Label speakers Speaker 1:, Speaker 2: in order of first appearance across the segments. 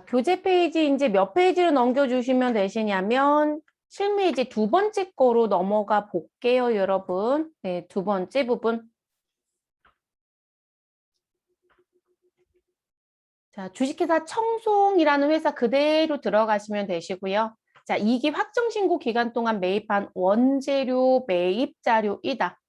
Speaker 1: 교재 페이지 이제 몇 페이지로 넘겨주시면 되시냐면 실무 이제 두 번째 거로 넘어가 볼게요, 여러분. 네, 두 번째 부분. 자, 주식회사 청송이라는 회사 그대로 들어가시면 되시고요. 자, 2기 확정신고 기간 동안 매입한 원재료 매입 자료이다.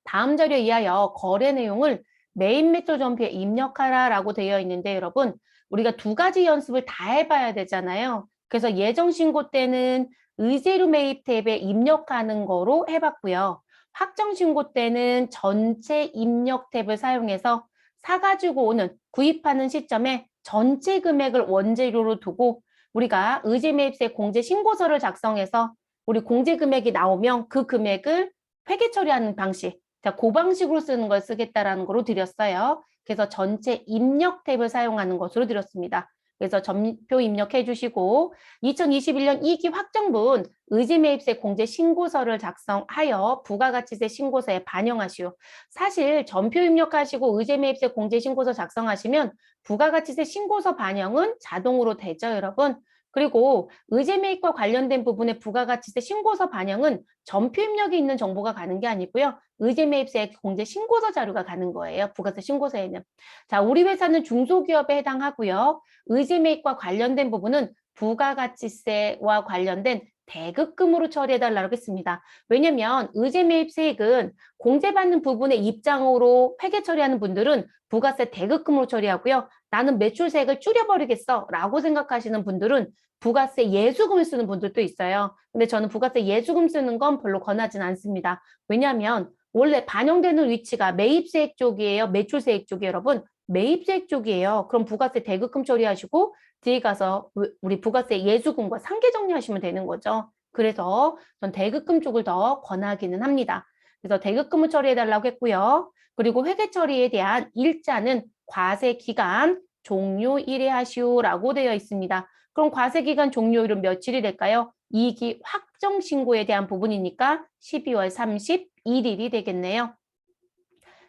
Speaker 1: 다음 자료에 의하여 거래 내용을 매입 매출 전표에 입력하라라고 되어 있는데 여러분, 우리가 두 가지 연습을 다 해봐야 되잖아요. 그래서 예정 신고 때는 의제료 매입 탭에 입력하는 거로 해봤고요. 확정 신고 때는 전체 입력 탭을 사용해서 사가지고 오는 구입하는 시점에 전체 금액을 원재료로 두고 우리가 의제 매입세 공제 신고서를 작성해서 우리 공제 금액이 나오면 그 금액을 회계 처리하는 방식. 자, 그 방식으로 쓰는 걸 쓰겠다라는 거로 드렸어요. 그래서 전체 입력 탭을 사용하는 것으로 드렸습니다. 그래서 전표 입력해 주시고 2021년 2기 확정분 의지매입세 공제 신고서를 작성하여 부가가치세 신고서에 반영하시오. 사실 전표 입력하시고 의지매입세 공제 신고서 작성하시면 부가가치세 신고서 반영은 자동으로 되죠, 여러분. 그리고 의제매입과 관련된 부분의 부가가치세 신고서 반영은 전표 입력이 있는 정보가 가는 게 아니고요. 의제매입세 공제 신고서 자료가 가는 거예요. 부가세 신고서에는. 자, 우리 회사는 중소기업에 해당하고요. 의제매입과 관련된 부분은 부가가치세와 관련된 대급금으로 처리해달라고 했습니다. 왜냐면 의제매입세액은 공제받는 부분의 입장으로 회계 처리하는 분들은 부가세 대급금으로 처리하고요. 나는 매출세액을 줄여버리겠어 라고 생각하시는 분들은 부가세 예수금을 쓰는 분들도 있어요. 근데 저는 부가세 예수금 쓰는 건 별로 권하진 않습니다. 왜냐하면 원래 반영되는 위치가 매입세액 쪽이에요? 매출세액 쪽이에요, 여러분? 매입세액 쪽이에요. 그럼 부가세 대급금 처리하시고 뒤에 가서 우리 부가세 예수금과 상계 정리하시면 되는 거죠. 그래서 전 대급금 쪽을 더 권하기는 합니다. 그래서 대급금을 처리해달라고 했고요. 그리고 회계 처리에 대한 일자는 과세 기간 종료일에 하시오라고 되어 있습니다. 그럼 과세 기간 종료일은 며칠이 될까요? 2기 확정 신고에 대한 부분이니까 12월 31일이 되겠네요.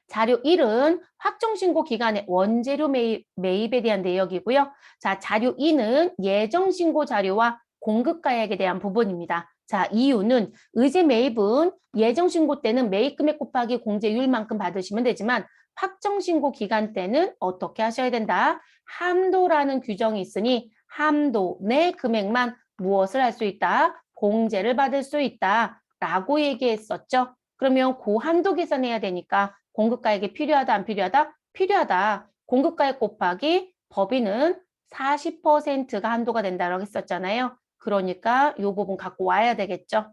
Speaker 1: 자료 1은 확정신고 기간의 원재료 매입에 대한 내역이고요. 자, 자료 2는 예정신고 자료와 공급가액에 대한 부분입니다. 자, 이유는 의제 매입은 예정신고 때는 매입금액 곱하기 공제율만큼 받으시면 되지만 확정신고 기간 때는 어떻게 하셔야 된다? 함도라는 규정이 있으니 함도 내 금액만 무엇을 할 수 있다? 공제를 받을 수 있다. 라고 얘기했었죠. 그러면 그 함도 계산해야 되니까 공급가액이 필요하다, 안 필요하다? 필요하다. 공급가액 곱하기 법인은 40%가 한도가 된다고 했었잖아요. 그러니까 이 부분 갖고 와야 되겠죠.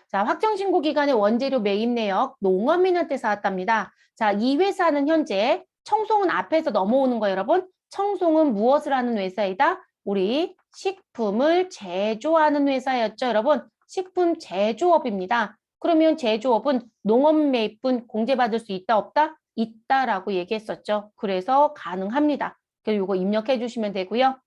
Speaker 1: 자, 확정신고 기간의 원재료 매입 내역 농어민한테 사왔답니다. 자, 이 회사는 현재 청송은 앞에서 넘어오는 거예요, 여러분. 청송은 무엇을 하는 회사이다? 우리 식품을 제조하는 회사였죠, 여러분. 식품 제조업입니다. 그러면 제조업은 농업 매입분 공제받을 수 있다, 없다? 있다라고 얘기했었죠. 그래서 가능합니다. 그리고 이거 입력해 주시면 되고요.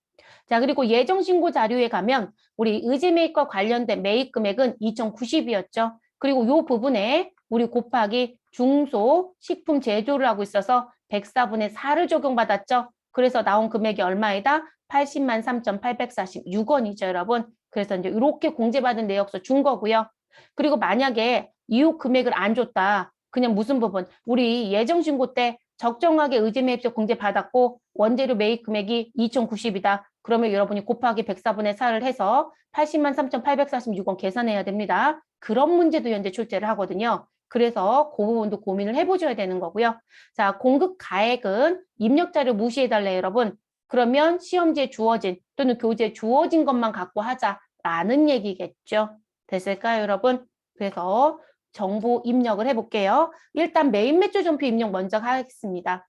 Speaker 1: 자, 그리고 예정신고 자료에 가면 우리 의제매입과 관련된 매입 금액은 2,090이었죠. 그리고 이 부분에 우리 곱하기 중소식품 제조를 하고 있어서 104분의 4를 적용받았죠. 그래서 나온 금액이 얼마이다? 80만 3,846원이죠, 여러분. 그래서 이제 이렇게 공제받은 내역서 준 거고요. 그리고 만약에 이후 금액을 안 줬다. 그냥 무슨 부분? 우리 예정신고 때 적정하게 의제매입세 공제 받았고 원재료 매입 금액이 2,090이다. 그러면 여러분이 곱하기 104분의 4를 해서 80만 3,846원 계산해야 됩니다. 그런 문제도 현재 출제를 하거든요. 그래서 그 부분도 고민을 해보셔야 되는 거고요. 자, 공급 가액은 입력자료 무시해달래요, 여러분. 그러면 시험지에 주어진 또는 교재에 주어진 것만 갖고 하자라는 얘기겠죠. 됐을까요, 여러분? 그래서 정보 입력을 해볼게요. 일단 매입 매출 전표 입력 먼저 하겠습니다.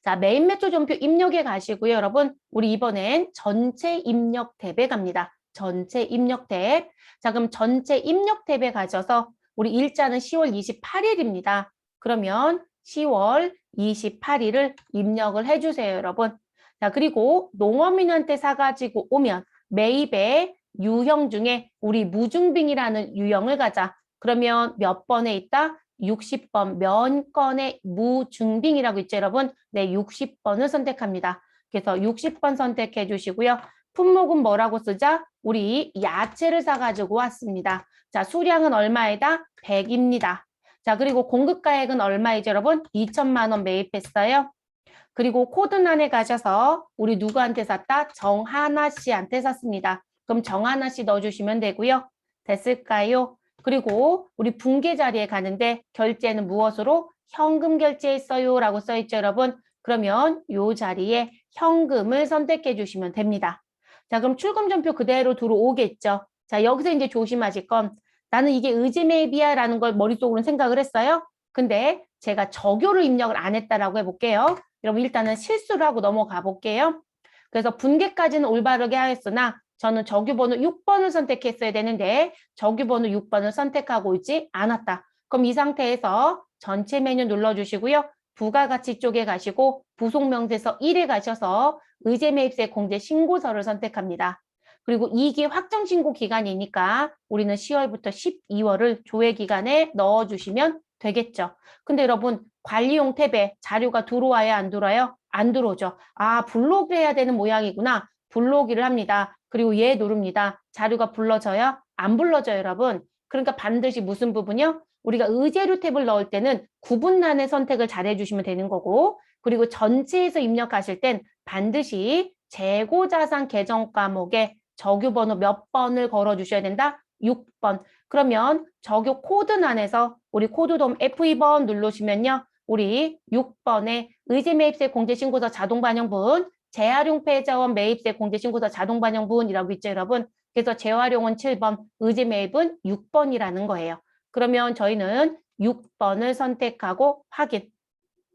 Speaker 1: 자, 매입 매출 전표 입력에 가시고요, 여러분. 우리 이번엔 전체 입력 탭에 갑니다. 전체 입력 탭. 자, 그럼 전체 입력 탭에 가셔서 우리 일자는 10월 28일입니다. 그러면 10월 28일을 입력을 해주세요, 여러분. 자, 그리고 농어민한테 사가지고 오면 매입의 유형 중에 우리 무증빙이라는 유형을 가자. 그러면 몇 번에 있다? 60번 면 건의 무증빙이라고 있죠, 여러분? 네, 60번을 선택합니다. 그래서 60번 선택해 주시고요. 품목은 뭐라고 쓰자? 우리 야채를 사가지고 왔습니다. 자, 수량은 얼마이다? 100입니다. 자, 그리고 공급가액은 얼마이죠, 여러분? 2천만 원 매입했어요. 그리고 코드란에 가셔서 우리 누구한테 샀다? 정하나 씨한테 샀습니다. 그럼 정하나 씨 넣어주시면 되고요. 됐을까요? 그리고 우리 분계 자리에 가는데 결제는 무엇으로? 현금 결제했어요 라고 써있죠, 여러분. 그러면 이 자리에 현금을 선택해 주시면 됩니다. 자, 그럼 출금 전표 그대로 들어오겠죠. 자, 여기서 이제 조심하실 건 나는 이게 의지 매입이야 라는 걸 머릿속으로 생각을 했어요. 근데 제가 적요를 입력을 안 했다라고 해볼게요. 여러분 일단은 실수를 하고 넘어가 볼게요. 그래서 분계까지는 올바르게 하였으나 저는 적유번호 6번을 선택했어야 되는데 적유번호 6번을 선택하고 있지 않았다. 그럼 이 상태에서 전체 메뉴 눌러주시고요. 부가가치 쪽에 가시고 부속명세서 1에 가셔서 의제매입세 공제 신고서를 선택합니다. 그리고 2기 확정신고 기간이니까 우리는 10월부터 12월을 조회 기간에 넣어주시면 되겠죠. 근데 여러분 관리용 탭에 자료가 들어와야 안 들어와요? 안 들어오죠. 아, 불러오기를 해야 되는 모양이구나. 불러오기를 합니다. 그리고 얘 누릅니다. 자료가 불러져요? 안 불러져요, 여러분. 그러니까 반드시 무슨 부분이요? 우리가 의제료 탭을 넣을 때는 구분란의 선택을 잘 해주시면 되는 거고 그리고 전체에서 입력하실 땐 반드시 재고자산 계정 과목에 적유번호 몇 번을 걸어주셔야 된다? 6번. 그러면 적유 코드란에서 우리 코드돔 F2번 누르시면요. 우리 6번에 의제매입세 공제신고서 자동반영분, 재활용폐자원 매입세 공제신고서 자동반영분이라고 있죠, 여러분. 그래서 재활용은 7번, 의제매입은 6번이라는 거예요. 그러면 저희는 6번을 선택하고 확인.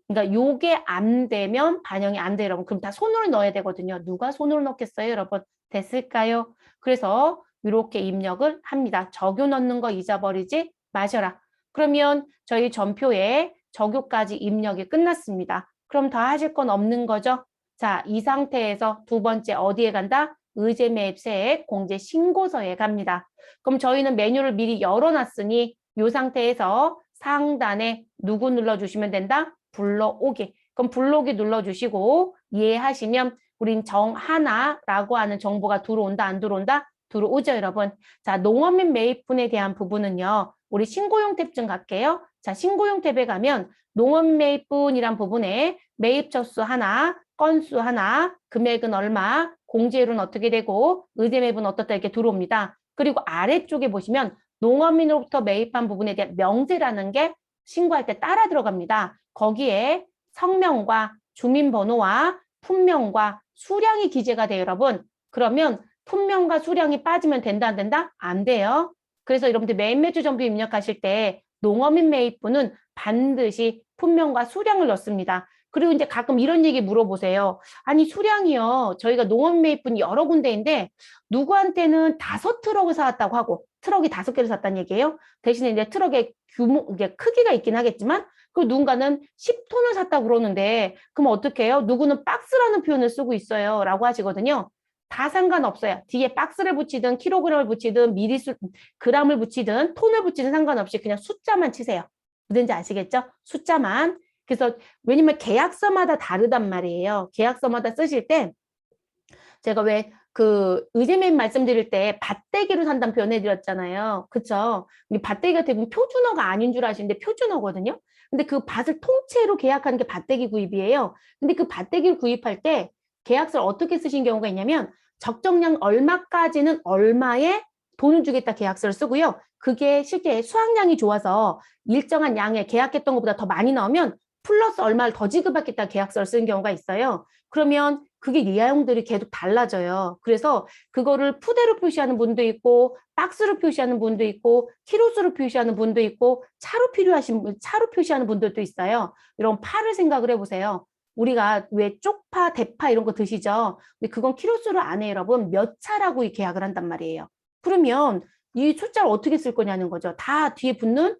Speaker 1: 그러니까 요게 안 되면 반영이 안 돼요, 여러분. 그럼 다 손으로 넣어야 되거든요. 누가 손으로 넣겠어요, 여러분? 됐을까요? 그래서 이렇게 입력을 합니다. 적요 넣는 거 잊어버리지 마셔라. 그러면 저희 전표에 적요까지 입력이 끝났습니다. 그럼 더 하실 건 없는 거죠? 자, 이 상태에서 두 번째 어디에 간다? 의제매입세액 공제신고서에 갑니다. 그럼 저희는 메뉴를 미리 열어놨으니 이 상태에서 상단에 누구 눌러주시면 된다? 불러오기. 그럼 불러오기 눌러주시고 이해하시면 우린 정하나라고 하는 정보가 들어온다, 안 들어온다? 들어오죠, 여러분. 자, 농어민 매입분에 대한 부분은요. 우리 신고용 탭 좀 갈게요. 자, 신고용 탭에 가면 농어민 매입분이란 부분에 매입 첫수 하나, 건수 하나, 금액은 얼마, 공제율은 어떻게 되고, 의제 매입은 어떻다 이렇게 들어옵니다. 그리고 아래쪽에 보시면 농어민으로부터 매입한 부분에 대한 명세라는 게 신고할 때 따라 들어갑니다. 거기에 성명과 주민번호와 품명과 수량이 기재가 돼요, 여러분. 그러면 품명과 수량이 빠지면 된다, 안 된다? 안 돼요. 그래서 여러분들 매입매주 전부 입력하실 때 농어민 매입분은 반드시 품명과 수량을 넣습니다. 그리고 이제 가끔 이런 얘기 물어보세요. 아니, 수량이요. 저희가 농어민 매입분이 여러 군데인데 누구한테는 5트럭을 사왔다고 하고 트럭이 5개를 샀다는 얘기예요. 대신에 이제 트럭의 규모, 이게 크기가 있긴 하겠지만 그 누군가는 10톤을 샀다고 그러는데 그럼 어떻게 해요? 누구는 박스라는 표현을 쓰고 있어요. 라고 하시거든요. 다 상관없어요. 뒤에 박스를 붙이든 킬로그램을 붙이든 그람을 붙이든 톤을 붙이든 상관없이 그냥 숫자만 치세요. 무슨지 아시겠죠? 숫자만. 그래서 왜냐면 계약서마다 다르단 말이에요. 계약서마다 쓰실 때 제가 왜 그 의제매입 말씀드릴 때 밭대기로 산다는 표현 해드렸잖아요. 그쵸? 이 밭대기가 대부분 표준어가 아닌 줄 아시는데 표준어거든요. 근데 그 밭을 통째로 계약하는 게 밭대기 구입이에요. 근데 그 밭대기를 구입할 때 계약서를 어떻게 쓰신 경우가 있냐면 적정량 얼마까지는 얼마에 돈을 주겠다 계약서를 쓰고요. 그게 실제 수확량이 좋아서 일정한 양에 계약했던 것보다 더 많이 나오면 플러스 얼마를 더 지급하겠다 계약서를 쓰는 경우가 있어요. 그러면 그게 내용들이 계속 달라져요. 그래서 그거를 푸대로 표시하는 분도 있고 박스로 표시하는 분도 있고 키로수로 표시하는 분도 있고 차로 표시하는 분들도 있어요. 이런 파를 생각을 해보세요. 우리가 왜 쪽파, 대파 이런 거 드시죠? 근데 그건 키로수로 안 해요, 여러분. 몇 차라고 이 계약을 한단 말이에요. 그러면 이 숫자를 어떻게 쓸 거냐는 거죠. 다 뒤에 붙는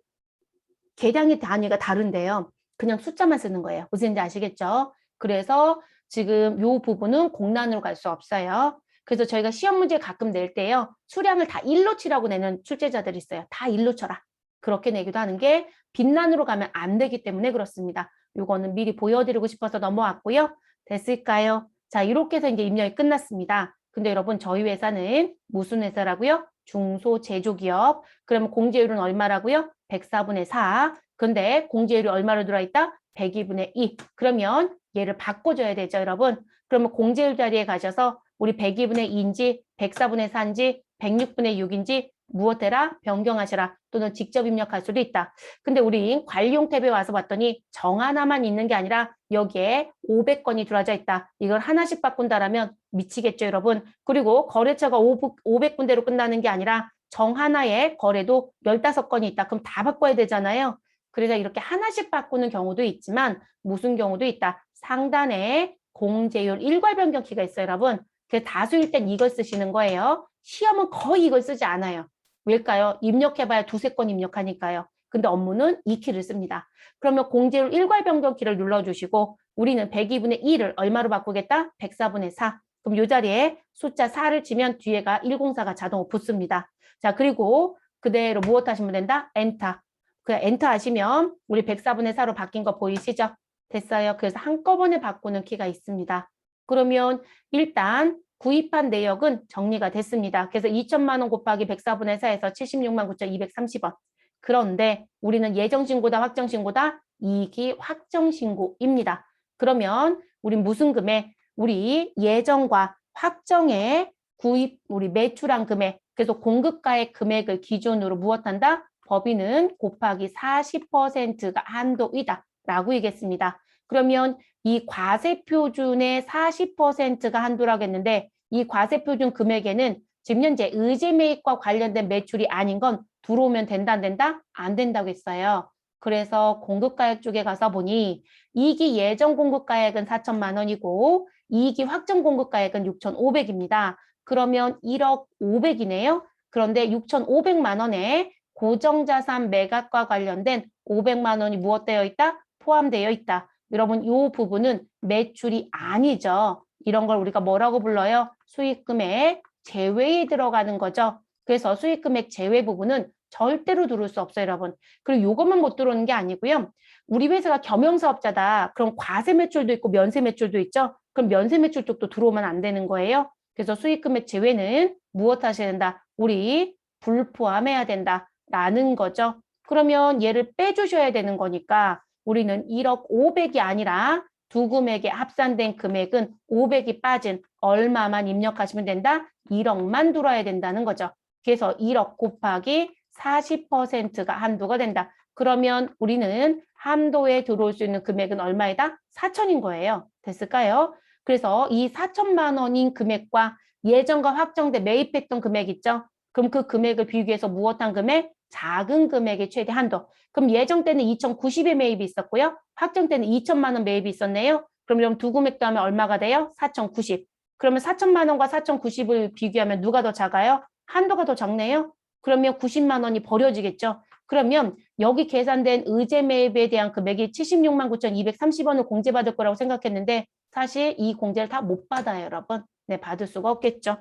Speaker 1: 계량의 단위가 다른데요. 그냥 숫자만 쓰는 거예요. 무슨지 아시겠죠? 그래서 지금 이 부분은 공란으로 갈 수 없어요. 그래서 저희가 시험 문제 가끔 낼 때요. 수량을 다 1로 치라고 내는 출제자들이 있어요. 다 1로 쳐라. 그렇게 내기도 하는 게 빈란으로 가면 안 되기 때문에 그렇습니다. 이거는 미리 보여드리고 싶어서 넘어왔고요. 됐을까요? 자, 이렇게 해서 이제 입력이 끝났습니다. 근데 여러분, 저희 회사는 무슨 회사라고요? 중소제조기업. 그러면 공제율은 얼마라고요? 104분의 4. 근데 공제율이 얼마로 들어있다? 102분의 2. 그러면 얘를 바꿔줘야 되죠, 여러분. 그러면 공제율 자리에 가셔서 우리 102분의 2인지 104분의 4인지 106분의 6인지 무엇해라? 변경하시라. 또는 직접 입력할 수도 있다. 근데 우리 관리용 탭에 와서 봤더니 정 하나만 있는 게 아니라 여기에 500건이 들어져 있다. 이걸 하나씩 바꾼다라면 미치겠죠, 여러분. 그리고 거래처가 500군데로 끝나는 게 아니라 정 하나에 거래도 15건이 있다. 그럼 다 바꿔야 되잖아요. 그래서 이렇게 하나씩 바꾸는 경우도 있지만 무슨 경우도 있다. 상단에 공제율 일괄 변경키가 있어요, 여러분. 그 다수일 땐 이걸 쓰시는 거예요. 시험은 거의 이걸 쓰지 않아요. 왜일까요? 입력해봐야 두세 건 입력하니까요. 근데 업무는 이 키를 씁니다. 그러면 공제율 일괄 변경키를 눌러주시고 우리는 102분의 2를 얼마로 바꾸겠다? 104분의 4. 그럼 이 자리에 숫자 4를 치면 뒤에가 104가 자동으로 붙습니다. 자, 그리고 그대로 무엇 하시면 된다? 엔터. 그냥 엔터 하시면 우리 104분의 4로 바뀐 거 보이시죠? 됐어요. 그래서 한꺼번에 바꾸는 키가 있습니다. 그러면 일단 구입한 내역은 정리가 됐습니다. 그래서 2천만 원 곱하기 104분의 4에서 76만 9,230원. 그런데 우리는 예정신고다 확정신고다? 이익이 확정신고입니다. 그러면 우리 무슨 금액? 우리 예정과 확정의 구입, 우리 매출한 금액, 그래서 공급가액 금액을 기준으로 무엇한다? 법인은 곱하기 40%가 한도이다. 라고 얘기했습니다. 그러면 이 과세표준의 40%가 한도라고 했는데 이 과세표준 금액에는 지금 현재 의제매입과 관련된 매출이 아닌 건 들어오면 된다 안 된다? 안 된다고 했어요. 그래서 공급가액 쪽에 가서 보니 이익이 예정 공급가액은 4천만 원이고 이익이 확정 공급가액은 6,500입니다. 그러면 1억 500이네요. 그런데 6,500만 원에 고정자산 매각과 관련된 500만 원이 무엇되어 있다? 포함되어 있다. 여러분 이 부분은 매출이 아니죠. 이런 걸 우리가 뭐라고 불러요? 수익금액 제외에 들어가는 거죠. 그래서 수익금액 제외 부분은 절대로 들어올 수 없어요, 여러분. 그리고 이것만 못 들어오는 게 아니고요. 우리 회사가 겸용사업자다. 그럼 과세 매출도 있고 면세 매출도 있죠. 그럼 면세 매출 쪽도 들어오면 안 되는 거예요. 그래서 수익금액 제외는 무엇 하셔야 된다? 우리 불포함해야 된다라는 거죠. 그러면 얘를 빼주셔야 되는 거니까 우리는 1억 500이 아니라 두 금액에 합산된 금액은 500이 빠진 얼마만 입력하시면 된다? 1억만 들어야 된다는 거죠. 그래서 1억 곱하기 40%가 한도가 된다. 그러면 우리는 한도에 들어올 수 있는 금액은 얼마이다? 4천인 거예요. 됐을까요? 그래서 이 4천만 원인 금액과 예정과 확정돼 매입했던 금액 있죠? 그럼 그 금액을 비교해서 무엇한 금액? 작은 금액의 최대 한도. 그럼 예정 때는 2,090의 매입이 있었고요. 확정 때는 2천만 원 매입이 있었네요. 그럼 두 금액 더하면 얼마가 돼요? 4,090. 그러면 4천만 원과 4,090을 비교하면 누가 더 작아요? 한도가 더 작네요. 그러면 90만 원이 버려지겠죠. 그러면 여기 계산된 의제 매입에 대한 금액이 76만 9,230원을 공제받을 거라고 생각했는데 사실 이 공제를 다 못 받아요, 여러분. 네, 받을 수가 없겠죠.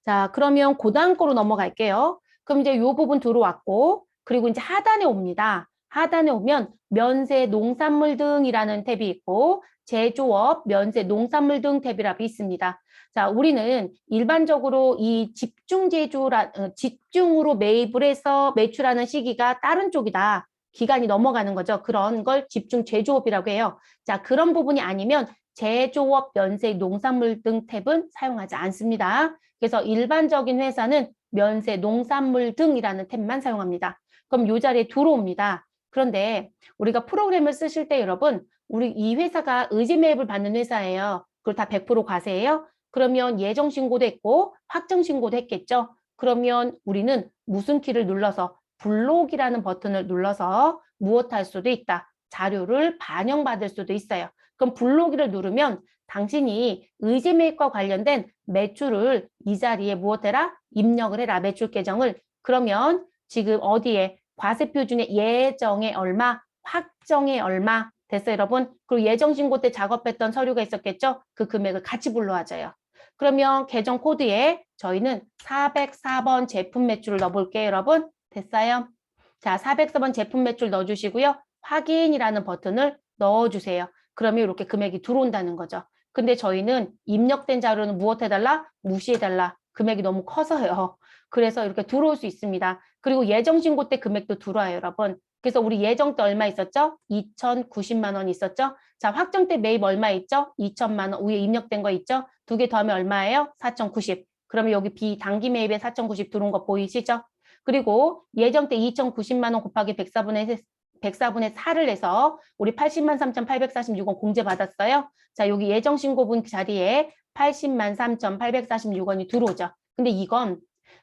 Speaker 1: 자, 그러면 고다음 거로 넘어갈게요. 그럼 이제 이 부분 들어왔고, 그리고 이제 하단에 옵니다. 하단에 오면 면세 농산물 등이라는 탭이 있고, 제조업, 면세 농산물 등 탭이라고 있습니다. 자, 우리는 일반적으로 이 집중으로 매입을 해서 매출하는 시기가 다른 쪽이다. 기간이 넘어가는 거죠. 그런 걸 집중 제조업이라고 해요. 자, 그런 부분이 아니면 제조업, 면세 농산물 등 탭은 사용하지 않습니다. 그래서 일반적인 회사는 면세, 농산물 등이라는 탭만 사용합니다. 그럼 이 자리에 들어옵니다. 그런데 우리가 프로그램을 쓰실 때 여러분, 우리 이 회사가 의지 매입을 받는 회사예요. 그걸 다 100% 과세예요. 그러면 예정 신고도 했고 확정 신고도 했겠죠. 그러면 우리는 무슨 키를 눌러서 블록이라는 버튼을 눌러서 무엇할 수도 있다. 자료를 반영받을 수도 있어요. 그럼 블록이를 누르면 당신이 의제 매입과 관련된 매출을 이 자리에 무엇해라? 입력을 해라. 매출 계정을. 그러면 지금 어디에 과세표준의 예정에 얼마, 확정에 얼마 됐어요, 여러분? 그리고 예정 신고 때 작업했던 서류가 있었겠죠? 그 금액을 같이 불러와줘요. 그러면 계정 코드에 저희는 404번 제품 매출을 넣어볼게요, 여러분. 됐어요? 자, 404번 제품 매출 넣어주시고요. 확인이라는 버튼을 넣어주세요. 그러면 이렇게 금액이 들어온다는 거죠. 근데 저희는 입력된 자료는 무엇 해달라? 무시해달라. 금액이 너무 커서요. 그래서 이렇게 들어올 수 있습니다. 그리고 예정신고 때 금액도 들어와요, 여러분. 그래서 우리 예정 때 얼마 있었죠? 2,090만 원 있었죠? 자, 확정 때 매입 얼마 있죠? 2천만 원. 위에 입력된 거 있죠? 두 개 더하면 얼마예요? 4,090. 그러면 여기 비단기 매입에 4,090 들어온 거 보이시죠? 그리고 예정 때 2,090만 원 곱하기 104분의 4를 내서 우리 80만 3,846원 공제 받았어요. 자, 여기 예정 신고분 자리에 80만 3,846원이 들어오죠. 근데 이건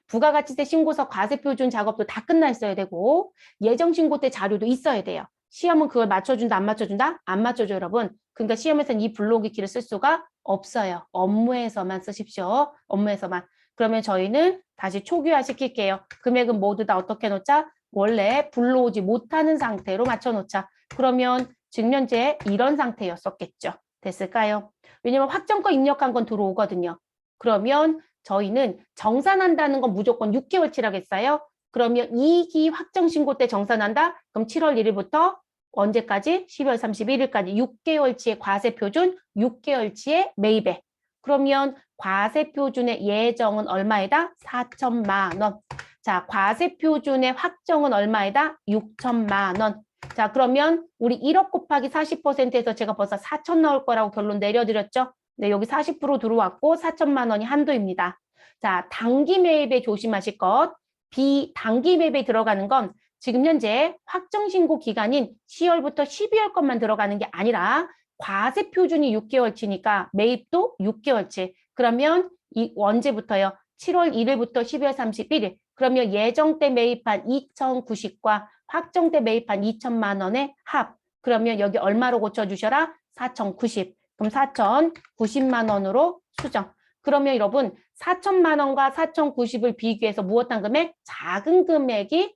Speaker 1: 부가가치세 신고서 과세표준 작업도 다 끝나 있어야 되고 예정 신고 때 자료도 있어야 돼요. 시험은 그걸 맞춰준다, 안 맞춰준다? 안 맞춰줘, 여러분. 그러니까 시험에서는 이 블록이 키를 쓸 수가 없어요. 업무에서만 쓰십시오. 업무에서만. 그러면 저희는 다시 초기화 시킬게요. 금액은 모두 다 어떻게 놓자? 원래 불러오지 못하는 상태로 맞춰놓자. 그러면 증면제 이런 상태였었겠죠. 됐을까요? 왜냐면 확정거 입력한 건 들어오거든요. 그러면 저희는 정산한다는 건 무조건 6개월치라겠어요. 그러면 2기 확정신고 때 정산한다? 그럼 7월 1일부터 언제까지? 12월 31일까지 6개월치의 과세표준, 6개월치의 매입액. 그러면 과세표준의 예정은 얼마이다? 4천만 원. 자, 과세표준의 확정은 얼마이다? 6천만 원. 자, 그러면 우리 1억 곱하기 40%에서 제가 벌써 4천 나올 거라고 결론 내려드렸죠? 네, 여기 40% 들어왔고 4천만 원이 한도입니다. 자, 단기 매입에 조심하실 것. 비단기 매입에 들어가는 건 지금 현재 확정신고 기간인 10월부터 12월 것만 들어가는 게 아니라 과세표준이 6개월치니까 매입도 6개월치. 그러면 이 언제부터요? 7월 1일부터 12월 31일. 그러면 예정 때 매입한 2,090과 확정 때 매입한 2천만 원의 합. 그러면 여기 얼마로 고쳐주셔라? 4,090. 그럼 4,090만 원으로 수정. 그러면 여러분 4천만 원과 4,090을 비교해서 무엇한 금액? 작은 금액이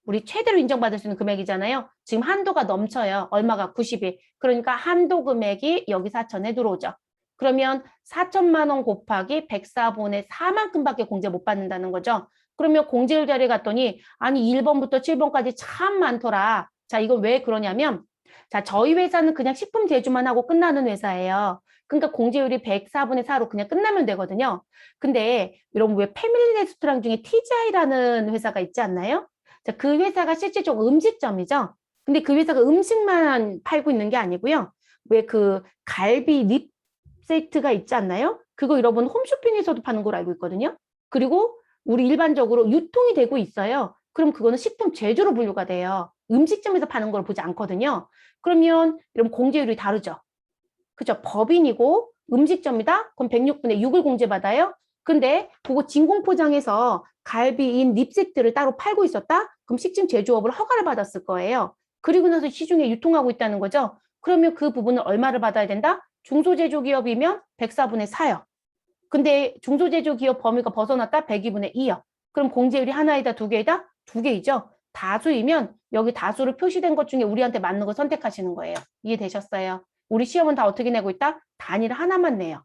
Speaker 1: 우리 최대로 인정받을 수 있는 금액이잖아요. 지금 한도가 넘쳐요. 얼마가? 90일. 그러니까 한도 금액이 여기 4천에 들어오죠. 그러면 4천만 원 곱하기 104분의 4만큼밖에 공제 못 받는다는 거죠. 그러면 공제율 자리에 갔더니 아니 1번부터 7번까지 참 많더라. 자, 이건 왜 그러냐면 자, 저희 회사는 그냥 식품 제조만 하고 끝나는 회사예요. 그러니까 공제율이 104분의 4로 그냥 끝나면 되거든요. 근데 여러분 왜 패밀리 레스토랑 중에 TGI라는 회사가 있지 않나요? 자, 그 회사가 실질적으로 음식점이죠. 근데 그 회사가 음식만 팔고 있는 게 아니고요. 왜 그 갈비 립 세트가 있지 않나요? 그거 여러분 홈쇼핑에서도 파는 걸로 알고 있거든요. 그리고 우리 일반적으로 유통이 되고 있어요. 그럼 그거는 식품 제조로 분류가 돼요. 음식점에서 파는 걸 보지 않거든요. 그러면 여러분 공제율이 다르죠. 그죠? 법인이고 음식점이다? 그럼 106분의 6을 공제받아요. 근데 그거 진공포장해서 갈비인 립세트를 따로 팔고 있었다? 그럼 식품 제조업을 허가를 받았을 거예요. 그리고 나서 시중에 유통하고 있다는 거죠. 그러면 그 부분을 얼마를 받아야 된다? 중소제조기업이면 104분의 4요. 근데 중소제조기업 범위가 벗어났다? 102분의 2요. 그럼 공제율이 하나이다? 두 개이다? 두 개이죠. 다수이면 여기 다수로 표시된 것 중에 우리한테 맞는 거 선택하시는 거예요. 이해되셨어요? 우리 시험은 다 어떻게 내고 있다? 단위를 하나만 내요.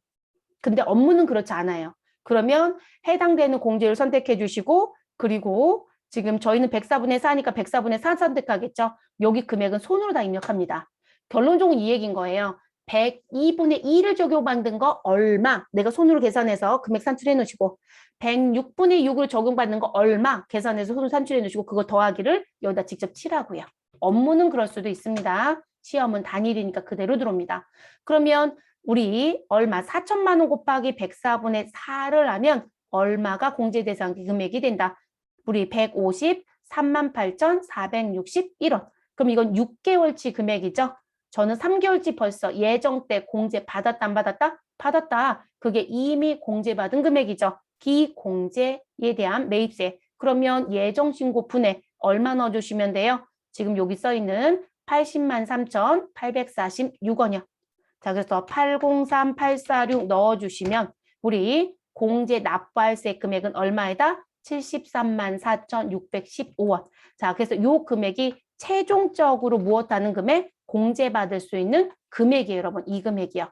Speaker 1: 근데 업무는 그렇지 않아요. 그러면 해당되는 공제를 선택해 주시고 그리고 지금 저희는 104분의 4니까 104분의 4 선택하겠죠. 여기 금액은 손으로 다 입력합니다. 결론적으로 이 얘기인 거예요. 102분의 2를 적용받는 거 얼마? 내가 손으로 계산해서 금액 산출해 놓으시고 106분의 6을 적용받는 거 얼마? 계산해서 손으로 산출해 놓으시고 그거 더하기를 여기다 직접 치라고요. 업무는 그럴 수도 있습니다. 시험은 단일이니까 그대로 들어옵니다. 그러면 우리 얼마 4천만 원 곱하기 104분의 4를 하면 얼마가 공제 대상 금액이 된다. 우리 153만 8,461원. 그럼 이건 6개월치 금액이죠. 저는 3개월치 벌써 예정 때 공제 받았다 안 받았다? 받았다. 그게 이미 공제받은 금액이죠. 기공제에 대한 매입세. 그러면 예정 신고 분해 얼마 넣어주시면 돼요? 지금 여기 써있는 80만 3,846원이요. 자, 그래서 803846 넣어주시면 우리 공제 납부할세 금액은 얼마이다? 73만 4,615원. 자, 그래서 이 금액이 최종적으로 무엇하는 금액? 공제받을 수 있는 금액이에요, 여러분. 이 금액이요.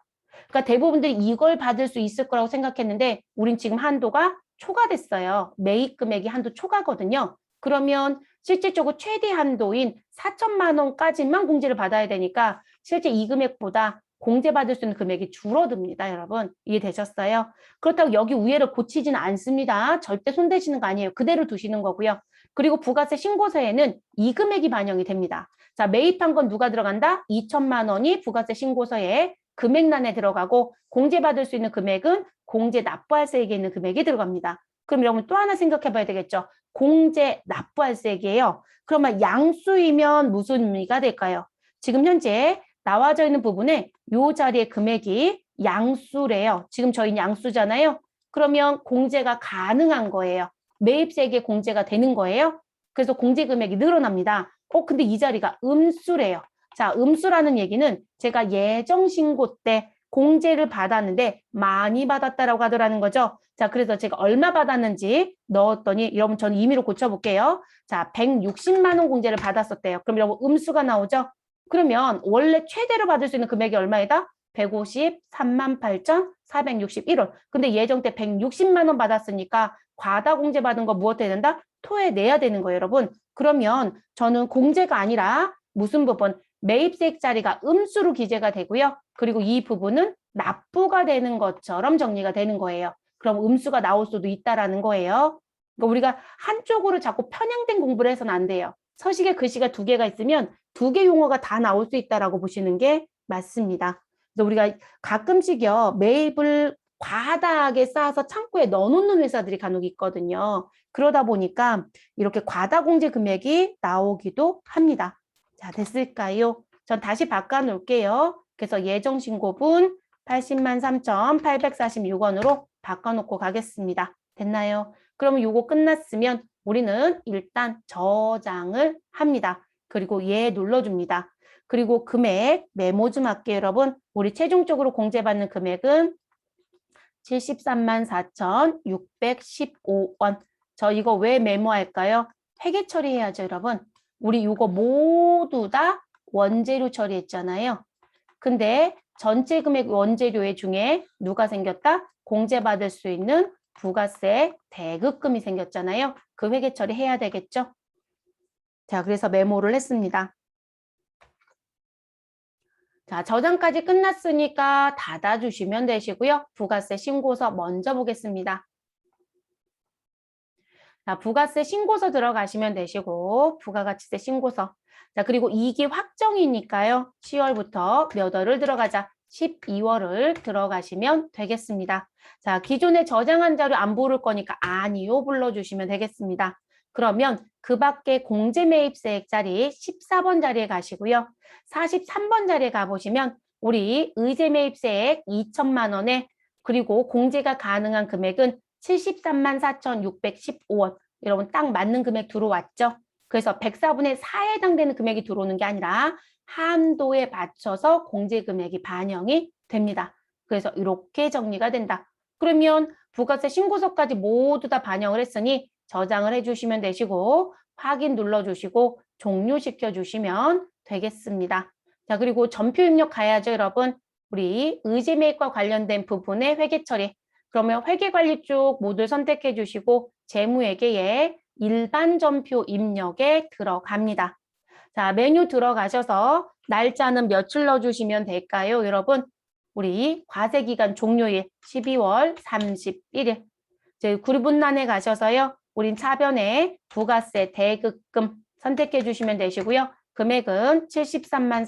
Speaker 1: 그러니까 대부분들이 이걸 받을 수 있을 거라고 생각했는데 우린 지금 한도가 초과됐어요. 매입 금액이 한도 초과거든요. 그러면 실질적으로 최대 한도인 4천만 원까지만 공제를 받아야 되니까 실제 이 금액보다 공제받을 수 있는 금액이 줄어듭니다. 여러분 이해되셨어요? 그렇다고 여기 위에를 고치지는 않습니다. 절대 손대시는 거 아니에요. 그대로 두시는 거고요. 그리고 부가세 신고서에는 이 금액이 반영이 됩니다. 자, 매입한 건 누가 들어간다? 2천만 원이 부가세 신고서에 금액란에 들어가고 공제받을 수 있는 금액은 공제 납부할세액에 있는 금액이 들어갑니다. 그럼 여러분 또 하나 생각해 봐야 되겠죠. 공제 납부할세액이에요. 그러면 양수이면 무슨 의미가 될까요? 지금 현재 나와져 있는 부분에 이 자리의 금액이 양수래요. 지금 저희는 양수잖아요. 그러면 공제가 가능한 거예요. 매입세액에 공제가 되는 거예요. 그래서 공제 금액이 늘어납니다. 근데 이 자리가 음수래요. 자, 음수라는 얘기는 제가 예정신고 때 공제를 받았는데 많이 받았다라고 하더라는 거죠. 자, 그래서 제가 얼마 받았는지 넣었더니 여러분 저는 임의로 고쳐볼게요. 자, 160만 원 공제를 받았었대요. 그럼 여러분 음수가 나오죠? 그러면 원래 최대로 받을 수 있는 금액이 얼마이다? 153만 8,461원. 근데 예정 때 160만 원 받았으니까 과다 공제 받은 거 무엇 해야 된다? 토해내야 되는 거예요, 여러분. 그러면 저는 공제가 아니라 무슨 부분? 매입세액 자리가 음수로 기재가 되고요. 그리고 이 부분은 납부가 되는 것처럼 정리가 되는 거예요. 그럼 음수가 나올 수도 있다라는 거예요. 그러니까 우리가 한쪽으로 자꾸 편향된 공부를 해서는 안 돼요. 서식에 글씨가 두 개가 있으면 두 개 용어가 다 나올 수 있다라고 보시는 게 맞습니다. 그래서 우리가 가끔씩요, 매입을 과다하게 쌓아서 창고에 넣어놓는 회사들이 간혹 있거든요. 그러다 보니까 이렇게 과다 공제 금액이 나오기도 합니다. 자, 됐을까요? 전 다시 바꿔놓을게요. 그래서 예정신고분 80만 3,846원으로 바꿔놓고 가겠습니다. 됐나요? 그러면 요거 끝났으면 우리는 일단 저장을 합니다. 그리고 예 눌러줍니다. 그리고 금액 메모 좀 할게요, 여러분. 우리 최종적으로 공제받는 금액은 73만 4,615원. 저 이거 왜 메모할까요? 회계 처리해야죠, 여러분. 우리 이거 모두 다 원재료 처리했잖아요. 근데 전체 금액 원재료의 중에 누가 생겼다? 공제받을 수 있는 부가세 대급금이 생겼잖아요. 그 회계 처리해야 되겠죠? 자, 그래서 메모를 했습니다. 자, 저장까지 끝났으니까 닫아주시면 되시고요. 부가세 신고서 먼저 보겠습니다. 자, 부가세 신고서 들어가시면 되시고, 부가가치세 신고서. 자, 그리고 2기 확정이니까요. 10월부터 몇 월을 들어가자. 12월을 들어가시면 되겠습니다. 자, 기존에 저장한 자료 안 부를 거니까 아니요 불러주시면 되겠습니다. 그러면 그 밖에 공제매입세액 자리 14번 자리에 가시고요. 43번 자리에 가보시면 우리 의제매입세액 2천만 원에 그리고 공제가 가능한 금액은 73만 4,615원. 여러분 딱 맞는 금액 들어왔죠? 그래서 104분의 4에 해당되는 금액이 들어오는 게 아니라 한도에 맞춰서 공제 금액이 반영이 됩니다. 그래서 이렇게 정리가 된다. 그러면 부가세 신고서까지 모두 다 반영을 했으니 저장을 해주시면 되시고 확인 눌러주시고 종료시켜 주시면 되겠습니다. 자, 그리고 전표 입력 가야죠, 여러분. 우리 의제매입과 관련된 부분의 회계 처리. 그러면 회계관리 쪽 모두 선택해 주시고 재무회계에 일반 전표 입력에 들어갑니다. 자, 메뉴 들어가셔서 날짜는 며칠 넣어주시면 될까요, 여러분? 우리 과세기간 종료일 12월 31일. 저희 구분란에 가셔서요. 우린 차변에 부가세 대급금 선택해 주시면 되시고요. 금액은 73만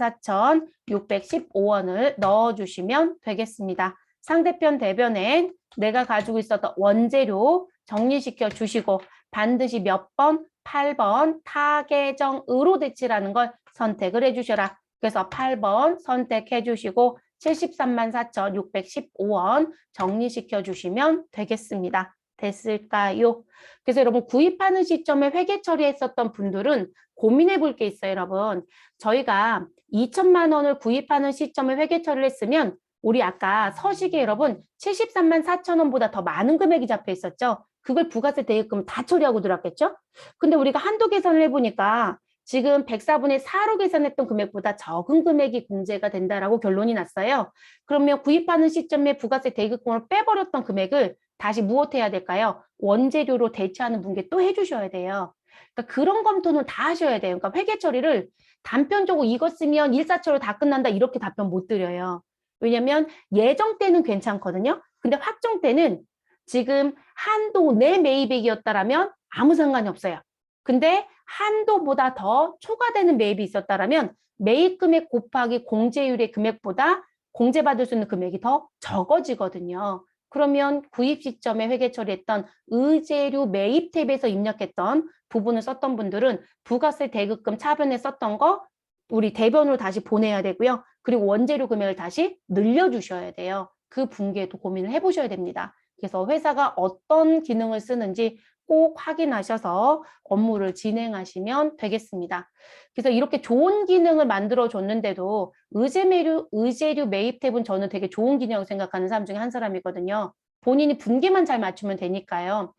Speaker 1: 4,615원을 넣어주시면 되겠습니다. 상대편 대변엔 내가 가지고 있었던 원재료 정리시켜 주시고 반드시 몇 번? 8번 타계정으로 대치라는 걸 선택을 해주셔라. 그래서 8번 선택해 주시고 73만 4,615원 정리시켜 주시면 되겠습니다. 됐을까요? 그래서 여러분 구입하는 시점에 회계 처리했었던 분들은 고민해 볼 게 있어요, 여러분. 저희가 2천만 원을 구입하는 시점에 회계 처리를 했으면 우리 아까 서식에 여러분 73만 4천 원보다 더 많은 금액이 잡혀 있었죠? 그걸 부가세 대입금 다 처리하고 들어왔겠죠? 근데 우리가 한도 계산을 해보니까 지금 104분의 4로 계산했던 금액보다 적은 금액이 공제가 된다라고 결론이 났어요. 그러면 구입하는 시점에 부가세 대입금을 빼버렸던 금액을 다시 무엇해야 될까요? 원재료로 대체하는 분께 또 해주셔야 돼요. 그러니까 그런 검토는 다 하셔야 돼요. 그러니까 회계 처리를 단편적으로 이거 쓰면 일사처로 다 끝난다 이렇게 답변 못 드려요. 왜냐면 예정 때는 괜찮거든요. 근데 확정 때는 지금 한도 내 매입액이었다라면 아무 상관이 없어요. 근데 한도보다 더 초과되는 매입이 있었다라면 매입 금액 곱하기 공제율의 금액보다 공제받을 수 있는 금액이 더 적어지거든요. 그러면 구입 시점에 회계 처리했던 의제료 매입 탭에서 입력했던 부분을 썼던 분들은 부가세 대급금 차변에 썼던 거 우리 대변으로 다시 보내야 되고요. 그리고 원재료 금액을 다시 늘려주셔야 돼요. 그 분기에도 고민을 해보셔야 됩니다. 그래서 회사가 어떤 기능을 쓰는지 꼭 확인하셔서 업무를 진행하시면 되겠습니다. 그래서 이렇게 좋은 기능을 만들어 줬는데도 의제료 매입 탭은 저는 되게 좋은 기능이라고 생각하는 사람 중에 한 사람이거든요. 본인이 분기만 잘 맞추면 되니까요.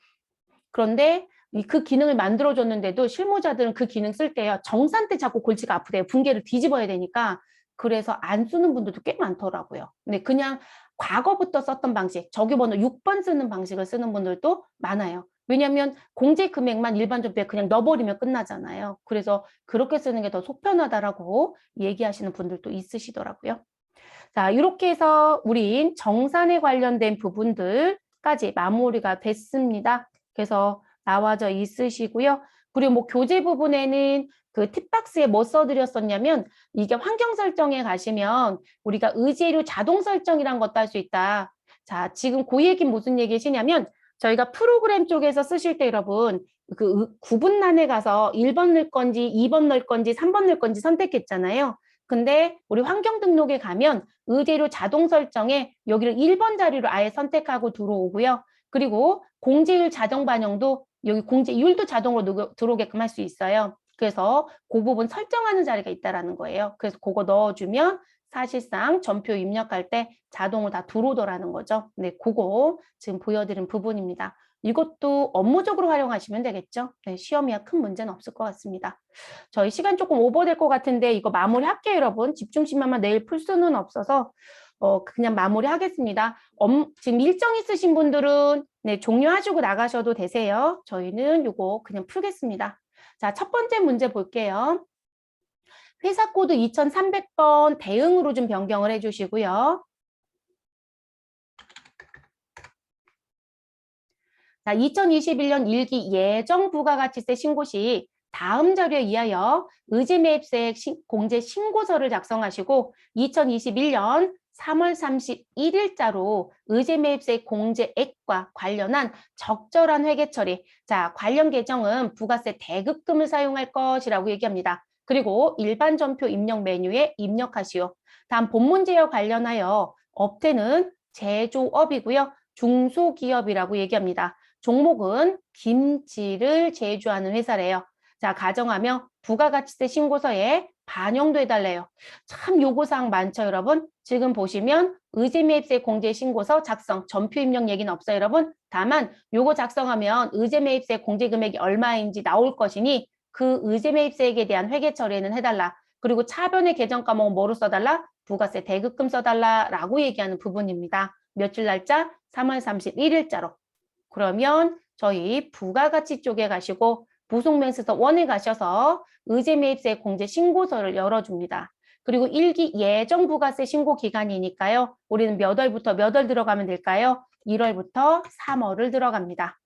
Speaker 1: 그런데 그 기능을 만들어줬는데도 실무자들은 그 기능 쓸 때요. 정산 때 자꾸 골치가 아프대요. 분기를 뒤집어야 되니까. 그래서 안 쓰는 분들도 꽤 많더라고요. 근데 그냥 과거부터 썼던 방식, 정규번호 6번 쓰는 방식을 쓰는 분들도 많아요. 왜냐하면 공제 금액만 일반 조표에 그냥 넣어버리면 끝나잖아요. 그래서 그렇게 쓰는 게 더 속편하다라고 얘기하시는 분들도 있으시더라고요. 자, 이렇게 해서 우린 정산에 관련된 부분들까지 마무리가 됐습니다. 그래서 나와져 있으시고요. 그리고 뭐 교재 부분에는 그 팁박스에 뭐 써드렸었냐면 이게 환경 설정에 가시면 우리가 의제료 자동 설정이란 것도 할 수 있다. 자, 지금 그 얘기는 무슨 얘기시냐면 저희가 프로그램 쪽에서 쓰실 때 여러분 그 구분란에 가서 1번 넣을 건지 2번 넣을 건지 3번 넣을 건지 선택했잖아요. 근데 우리 환경 등록에 가면 의제료 자동 설정에 여기를 1번 자리로 아예 선택하고 들어오고요. 그리고 공제율 자동 반영도 여기 공제율도 자동으로 들어오게끔 할 수 있어요. 그래서 그 부분 설정하는 자리가 있다라는 거예요. 그래서 그거 넣어주면 사실상 전표 입력할 때 자동으로 다 들어오더라는 거죠. 네, 그거 지금 보여드린 부분입니다. 이것도 업무적으로 활용하시면 되겠죠. 네, 시험이야 큰 문제는 없을 것 같습니다. 저희 시간 조금 오버될 것 같은데 이거 마무리할게요, 여러분. 집중심만 내일 풀 수는 없어서 그냥 마무리하겠습니다. 지금 일정 있으신 분들은 네, 종료하시고 나가셔도 되세요. 저희는 이거 그냥 풀겠습니다. 자, 첫 번째 문제 볼게요. 회사 코드 2300번 대응으로 좀 변경을 해주시고요. 자, 2021년 1기 예정 부가가치세 신고 시 다음 자료에 의하여 의제매입세 공제 신고서를 작성하시고 2021년 3월 31일자로 의제매입세 공제액과 관련한 적절한 회계 처리. 자, 관련 계정은 부가세 대급금을 사용할 것이라고 얘기합니다. 그리고 일반 전표 입력 메뉴에 입력하시오. 다음 본문제와 관련하여 업태는 제조업이고요. 중소기업이라고 얘기합니다. 종목은 김치를 제조하는 회사래요. 자, 가정하며 부가가치세 신고서에 반영돼 달래요. 참 요구사항 많죠, 여러분? 지금 보시면 의제매입세 공제신고서 작성, 전표 입력 얘기는 없어요, 여러분? 다만 요거 작성하면 의제매입세 공제금액이 얼마인지 나올 것이니 그 의제매입세액에 대한 회계 처리는 해달라. 그리고 차변의 계정 과목은 뭐로 써달라? 부가세 대급금 써달라라고 얘기하는 부분입니다. 며칠 날짜? 3월 31일자로. 그러면 저희 부가가치 쪽에 가시고 부속명세서 1에 가셔서 의제매입세 공제 신고서를 열어줍니다. 그리고 1기 예정 부가세 신고 기간이니까요. 우리는 몇 월부터 몇 월 들어가면 될까요? 1월부터 3월을 들어갑니다.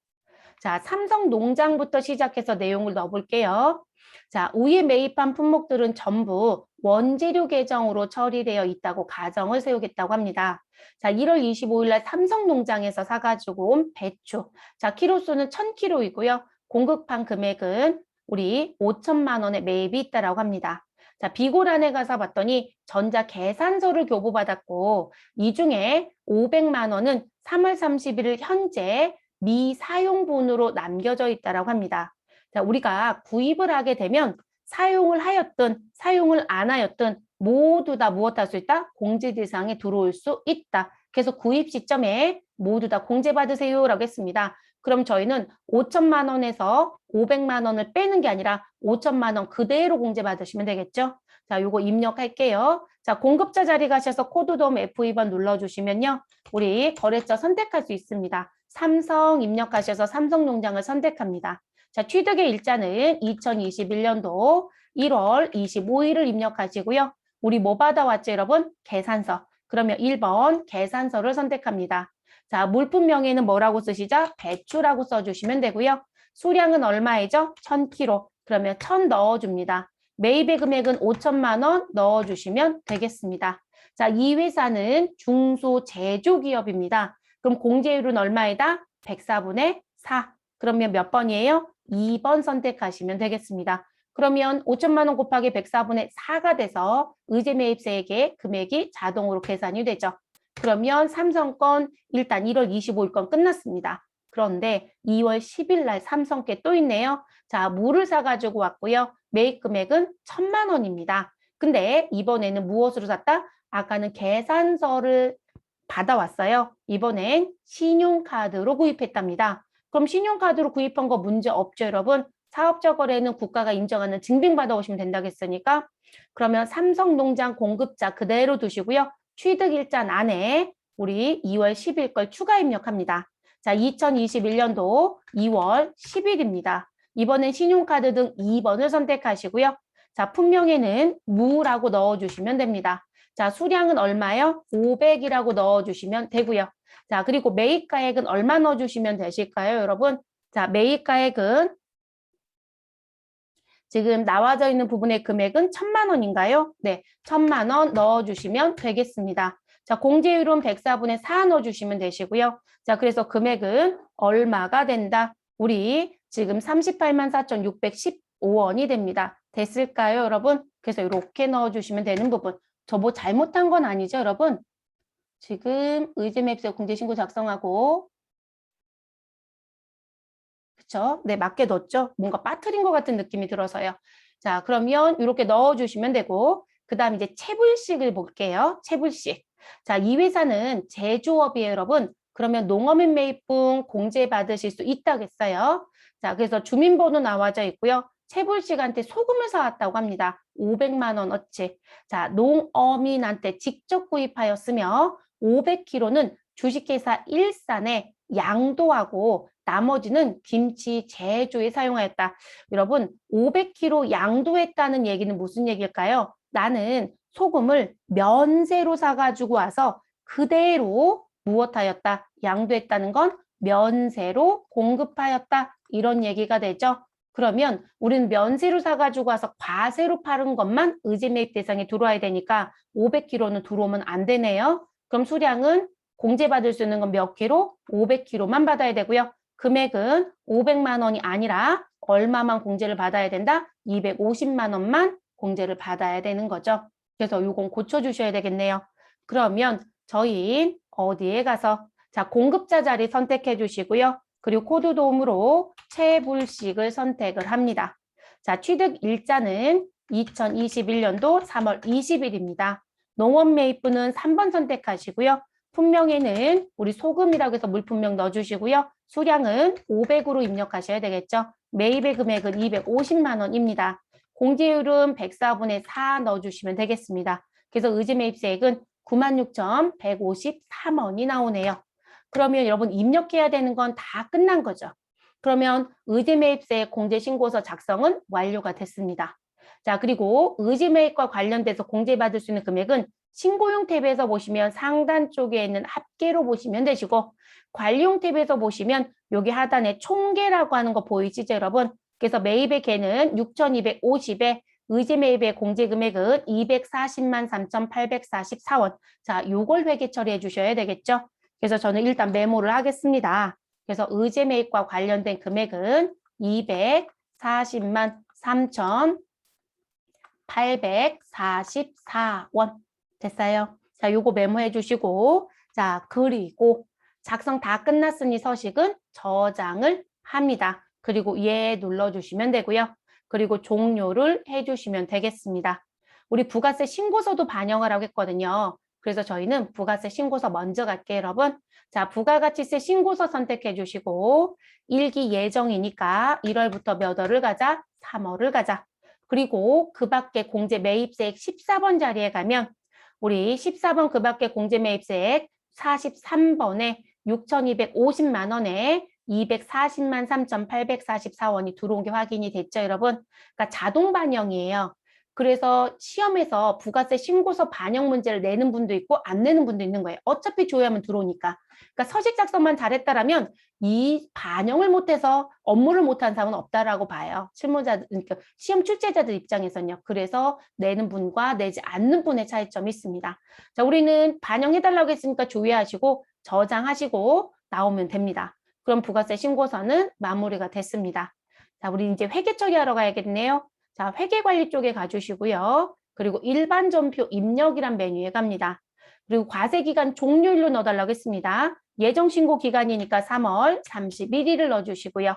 Speaker 1: 자, 삼성농장부터 시작해서 내용을 넣어볼게요. 자, 위에 매입한 품목들은 전부 원재료 계정으로 처리되어 있다고 가정을 세우겠다고 합니다. 자, 1월 25일 날 삼성농장에서 사가지고 온 배추. 자, 키로수는 1000kg이고요. 공급한 금액은 우리 5천만 원의 매입이 있다라고 합니다. 자, 비고란에 가서 봤더니 전자 계산서를 교부받았고 이 중에 500만 원은 3월 31일 현재 미사용분으로 남겨져 있다라고 합니다. 자, 우리가 구입을 하게 되면 사용을 하였든 사용을 안 하였든 모두 다 무엇할 수 있다? 공제 대상에 들어올 수 있다. 그래서 구입 시점에 모두 다 공제받으세요라고 했습니다. 그럼 저희는 5천만 원에서 500만 원을 빼는 게 아니라 5천만 원 그대로 공제받으시면 되겠죠? 자, 요거 입력할게요. 자, 공급자 자리 가셔서 코드 도움 F2번 눌러주시면요. 우리 거래처 선택할 수 있습니다. 삼성 입력하셔서 삼성농장을 선택합니다. 자, 취득의 일자는 2021년도 1월 25일을 입력하시고요. 우리 뭐 받아왔죠, 여러분? 계산서. 그러면 1번 계산서를 선택합니다. 자, 물품명에는 뭐라고 쓰시죠? 배추라고 써주시면 되고요. 수량은 얼마이죠? 1000kg. 그러면 1000 넣어줍니다. 매입의 금액은 5천만 원 넣어주시면 되겠습니다. 자, 이 회사는 중소제조기업입니다. 그럼 공제율은 얼마이다? 104분의 4. 그러면 몇 번이에요? 2번 선택하시면 되겠습니다. 그러면 5천만 원 곱하기 104분의 4가 돼서 의제매입세액의 금액이 자동으로 계산이 되죠. 그러면 삼성건 일단 1월 25일 건 끝났습니다. 그런데 2월 10일 날 삼성께 또 있네요. 자, 물을 사가지고 왔고요. 매입 금액은 1000만 원입니다. 근데 이번에는 무엇으로 샀다? 아까는 계산서를 받아왔어요. 이번엔 신용카드로 구입했답니다. 그럼 신용카드로 구입한 거 문제 없죠, 여러분? 사업자 거래는 국가가 인정하는 증빙받아 오시면 된다고 했으니까 그러면 삼성농장 공급자 그대로 두시고요. 취득일자 안에 우리 2월 10일 걸 추가 입력합니다. 자, 2021년도 2월 10일입니다. 이번엔 신용카드 등 2번을 선택하시고요. 자, 품명에는 무라고 넣어주시면 됩니다. 자, 수량은 얼마요? 500이라고 넣어주시면 되고요. 자, 그리고 매입가액은 얼마 넣어주시면 되실까요, 여러분? 자, 매입가액은 지금 나와져 있는 부분의 금액은 1000만 원인가요? 네, 1000만 원 넣어주시면 되겠습니다. 자, 공제율은 104분의 4 넣어주시면 되시고요. 자, 그래서 금액은 얼마가 된다? 우리 지금 38만 4,615원이 됩니다. 됐을까요, 여러분? 그래서 이렇게 넣어주시면 되는 부분. 저 뭐 잘못한 건 아니죠, 여러분? 지금 의제매입세 공제신고 작성하고 그쵸? 네, 맞게 넣었죠? 뭔가 빠뜨린 것 같은 느낌이 들어서요. 자, 그러면 이렇게 넣어주시면 되고 그 다음 이제 체불식을 볼게요. 체불식. 자, 이 회사는 제조업이에요, 여러분. 그러면 농어민 매입분 공제 받으실 수 있다겠어요. 자, 그래서 주민번호 나와져 있고요. 체불식한테 소금을 사왔다고 합니다. 500만 원어치. 자, 농어민한테 직접 구입하였으며 500kg는 주식회사 일산에 양도하고 나머지는 김치 제조에 사용하였다. 여러분, 500kg 양도했다는 얘기는 무슨 얘기일까요? 나는 소금을 면세로 사가지고 와서 그대로 무엇하였다? 양도했다는 건 면세로 공급하였다. 이런 얘기가 되죠. 그러면 우리는 면세로 사가지고 와서 과세로 파는 것만 의제매입 대상에 들어와야 되니까 500kg는 들어오면 안 되네요. 그럼 수량은 공제받을 수 있는 건 몇 킬로? 500kg만 받아야 되고요. 금액은 500만 원이 아니라 얼마만 공제를 받아야 된다? 250만 원만 공제를 받아야 되는 거죠. 그래서 요건 고쳐주셔야 되겠네요. 그러면 저희 어디에 가서 자 공급자 자리 선택해 주시고요. 그리고 코드 도움으로 체불식을 선택을 합니다. 자 취득 일자는 2021년도 3월 20일입니다. 농업 매입분은 3번 선택하시고요. 품명에는 우리 소금이라고 해서 물품명 넣어주시고요. 수량은 500으로 입력하셔야 되겠죠. 매입의 금액은 250만 원입니다. 공제율은 104분의 4 넣어주시면 되겠습니다. 그래서 의제매입세액은 96,153원이 나오네요. 그러면 여러분 입력해야 되는 건 다 끝난 거죠. 그러면 의제매입세액 공제신고서 작성은 완료가 됐습니다. 자, 그리고 의제매입과 관련돼서 공제받을 수 있는 금액은 신고용 탭에서 보시면 상단 쪽에 있는 합계로 보시면 되시고 관리용 탭에서 보시면 여기 하단에 총계라고 하는 거 보이시죠, 여러분? 그래서 매입의 개는 6,250에 의제매입의 공제금액은 240만 3,844원. 자, 요걸 회계 처리해 주셔야 되겠죠? 그래서 저는 일단 메모를 하겠습니다. 그래서 의제매입과 관련된 금액은 240만 3,844원. 됐어요? 자, 요거 메모해 주시고 자, 그리고 작성 다 끝났으니 서식은 저장을 합니다. 그리고 예 눌러주시면 되고요. 그리고 종료를 해주시면 되겠습니다. 우리 부가세 신고서도 반영하라고 했거든요. 그래서 저희는 부가세 신고서 먼저 갈게요, 여러분. 자, 부가가치세 신고서 선택해 주시고 일기 예정이니까 1월부터 몇 월을 가자? 3월을 가자. 그리고 그 밖에 공제 매입세액 14번 자리에 가면 우리 14번 그 밖에 공제 매입세액 43번에 6,250만 원에 240만 3,844원이 들어온 게 확인이 됐죠, 여러분? 그러니까 자동 반영이에요. 그래서 시험에서 부가세 신고서 반영 문제를 내는 분도 있고 안 내는 분도 있는 거예요. 어차피 조회하면 들어오니까. 그러니까 서식 작성만 잘했다라면 이 반영을 못해서 업무를 못한 사람은 없다라고 봐요. 실무자들, 그러니까 시험 출제자들 입장에서는요. 그래서 내는 분과 내지 않는 분의 차이점이 있습니다. 자, 우리는 반영해달라고 했으니까 조회하시고 저장하시고 나오면 됩니다. 그럼 부가세 신고서는 마무리가 됐습니다. 자, 우리 이제 회계 처리하러 가야겠네요. 자, 회계관리 쪽에 가주시고요. 그리고 일반 전표 입력이란 메뉴에 갑니다. 그리고 과세기간 종료일로 넣어달라고 했습니다. 예정신고 기간이니까 3월 31일을 넣어주시고요.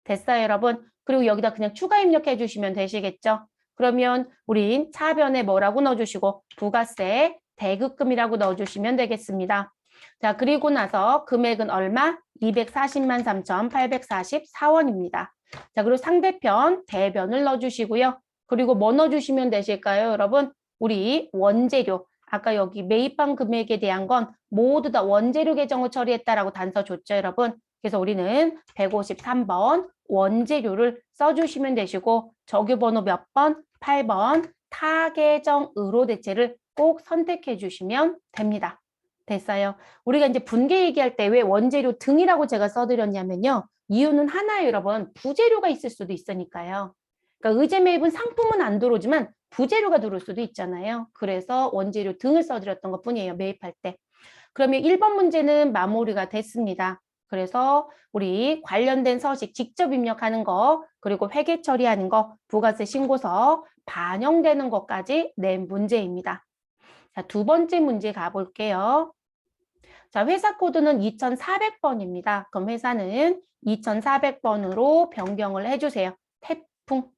Speaker 1: 됐어요, 여러분? 그리고 여기다 그냥 추가 입력해 주시면 되시겠죠? 그러면 우린 차변에 뭐라고 넣어주시고 부가세 대급금이라고 넣어주시면 되겠습니다. 자, 그리고 나서 금액은 얼마? 240만 3,844원입니다. 자, 그리고 상대편 대변을 넣어주시고요. 그리고 뭐 넣어주시면 되실까요, 여러분? 우리 원재료. 아까 여기 매입한 금액에 대한 건 모두 다 원재료 계정을 처리했다라고 단서 줬죠, 여러분? 그래서 우리는 153번 원재료를 써주시면 되시고 적유번호 몇 번? 8번 타계정 의로대체를 꼭 선택해 주시면 됩니다. 됐어요. 우리가 이제 분계 얘기할 때 왜 원재료 등이라고 제가 써드렸냐면요. 이유는 하나예요, 여러분. 부재료가 있을 수도 있으니까요. 그러니까 의제 매입은 상품은 안 들어오지만 부재료가 들어올 수도 있잖아요. 그래서 원재료 등을 써드렸던 것 뿐이에요, 매입할 때. 그러면 1번 문제는 마무리가 됐습니다. 그래서 우리 관련된 서식 직접 입력하는 거, 그리고 회계 처리하는 거, 부가세 신고서 반영되는 것까지 낸 문제입니다. 자, 두 번째 문제 가볼게요. 자, 회사 코드는 2400번입니다. 그럼 회사는 2400번으로 변경을 해주세요. 태풍.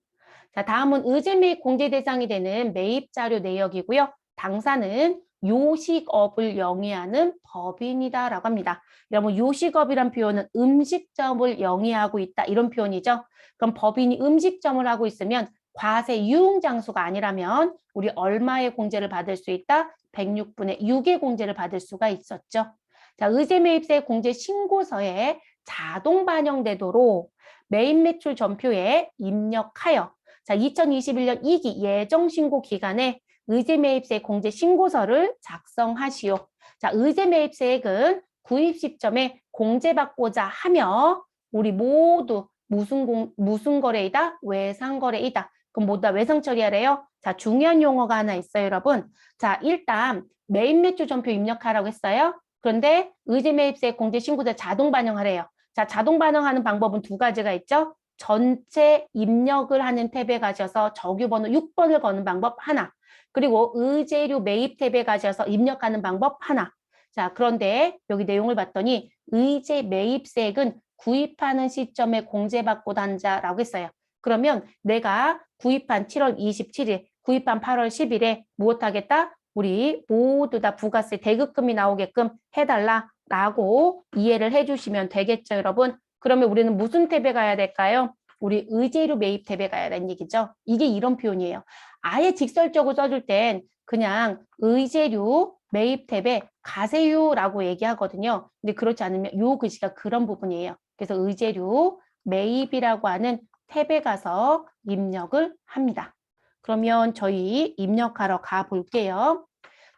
Speaker 1: 자, 다음은 의제 매입 공제 대상이 되는 매입 자료 내역이고요. 당사는 요식업을 영위하는 법인이다라고 합니다. 여러분, 요식업이란 표현은 음식점을 영위하고 있다 이런 표현이죠. 그럼 법인이 음식점을 하고 있으면 과세 유흥 장소가 아니라면 우리 얼마의 공제를 받을 수 있다? 106분의 6의 공제를 받을 수가 있었죠. 자, 의제 매입세 공제 신고서에 자동 반영되도록 매입 매출 전표에 입력하여 자, 2021년 2기 예정 신고 기간에 의제 매입세 공제 신고서를 작성하시오. 자, 의제 매입세액은 구입 시점에 공제받고자 하며 우리 모두 무슨 거래이다? 외상 거래이다. 그럼 모두 다 외상 처리하래요? 자, 중요한 용어가 하나 있어요, 여러분. 자, 일단 매입 매출 전표 입력하라고 했어요. 그런데 의제 매입세 공제 신고서 자동 반영하래요. 자, 자동 반영하는 방법은 두 가지가 있죠. 전체 입력을 하는 탭에 가셔서 적유번호 6번을 거는 방법 하나. 그리고 의제료 매입 탭에 가셔서 입력하는 방법 하나. 자, 그런데 여기 내용을 봤더니 의제 매입세액은 구입하는 시점에 공제받고 단자라고 했어요. 그러면 내가 구입한 7월 27일, 구입한 8월 10일에 무엇 하겠다? 우리 모두 다 부가세 대급금이 나오게끔 해달라라고 이해를 해주시면 되겠죠, 여러분? 그러면 우리는 무슨 탭에 가야 될까요? 우리 의제료 매입 탭에 가야 되는 얘기죠. 이게 이런 표현이에요. 아예 직설적으로 써줄 땐 그냥 의제료 매입 탭에 가세요라고 얘기하거든요. 근데 그렇지 않으면 요 글씨가 그런 부분이에요. 그래서 의제료 매입이라고 하는 탭에 가서 입력을 합니다. 그러면 저희 입력하러 가볼게요.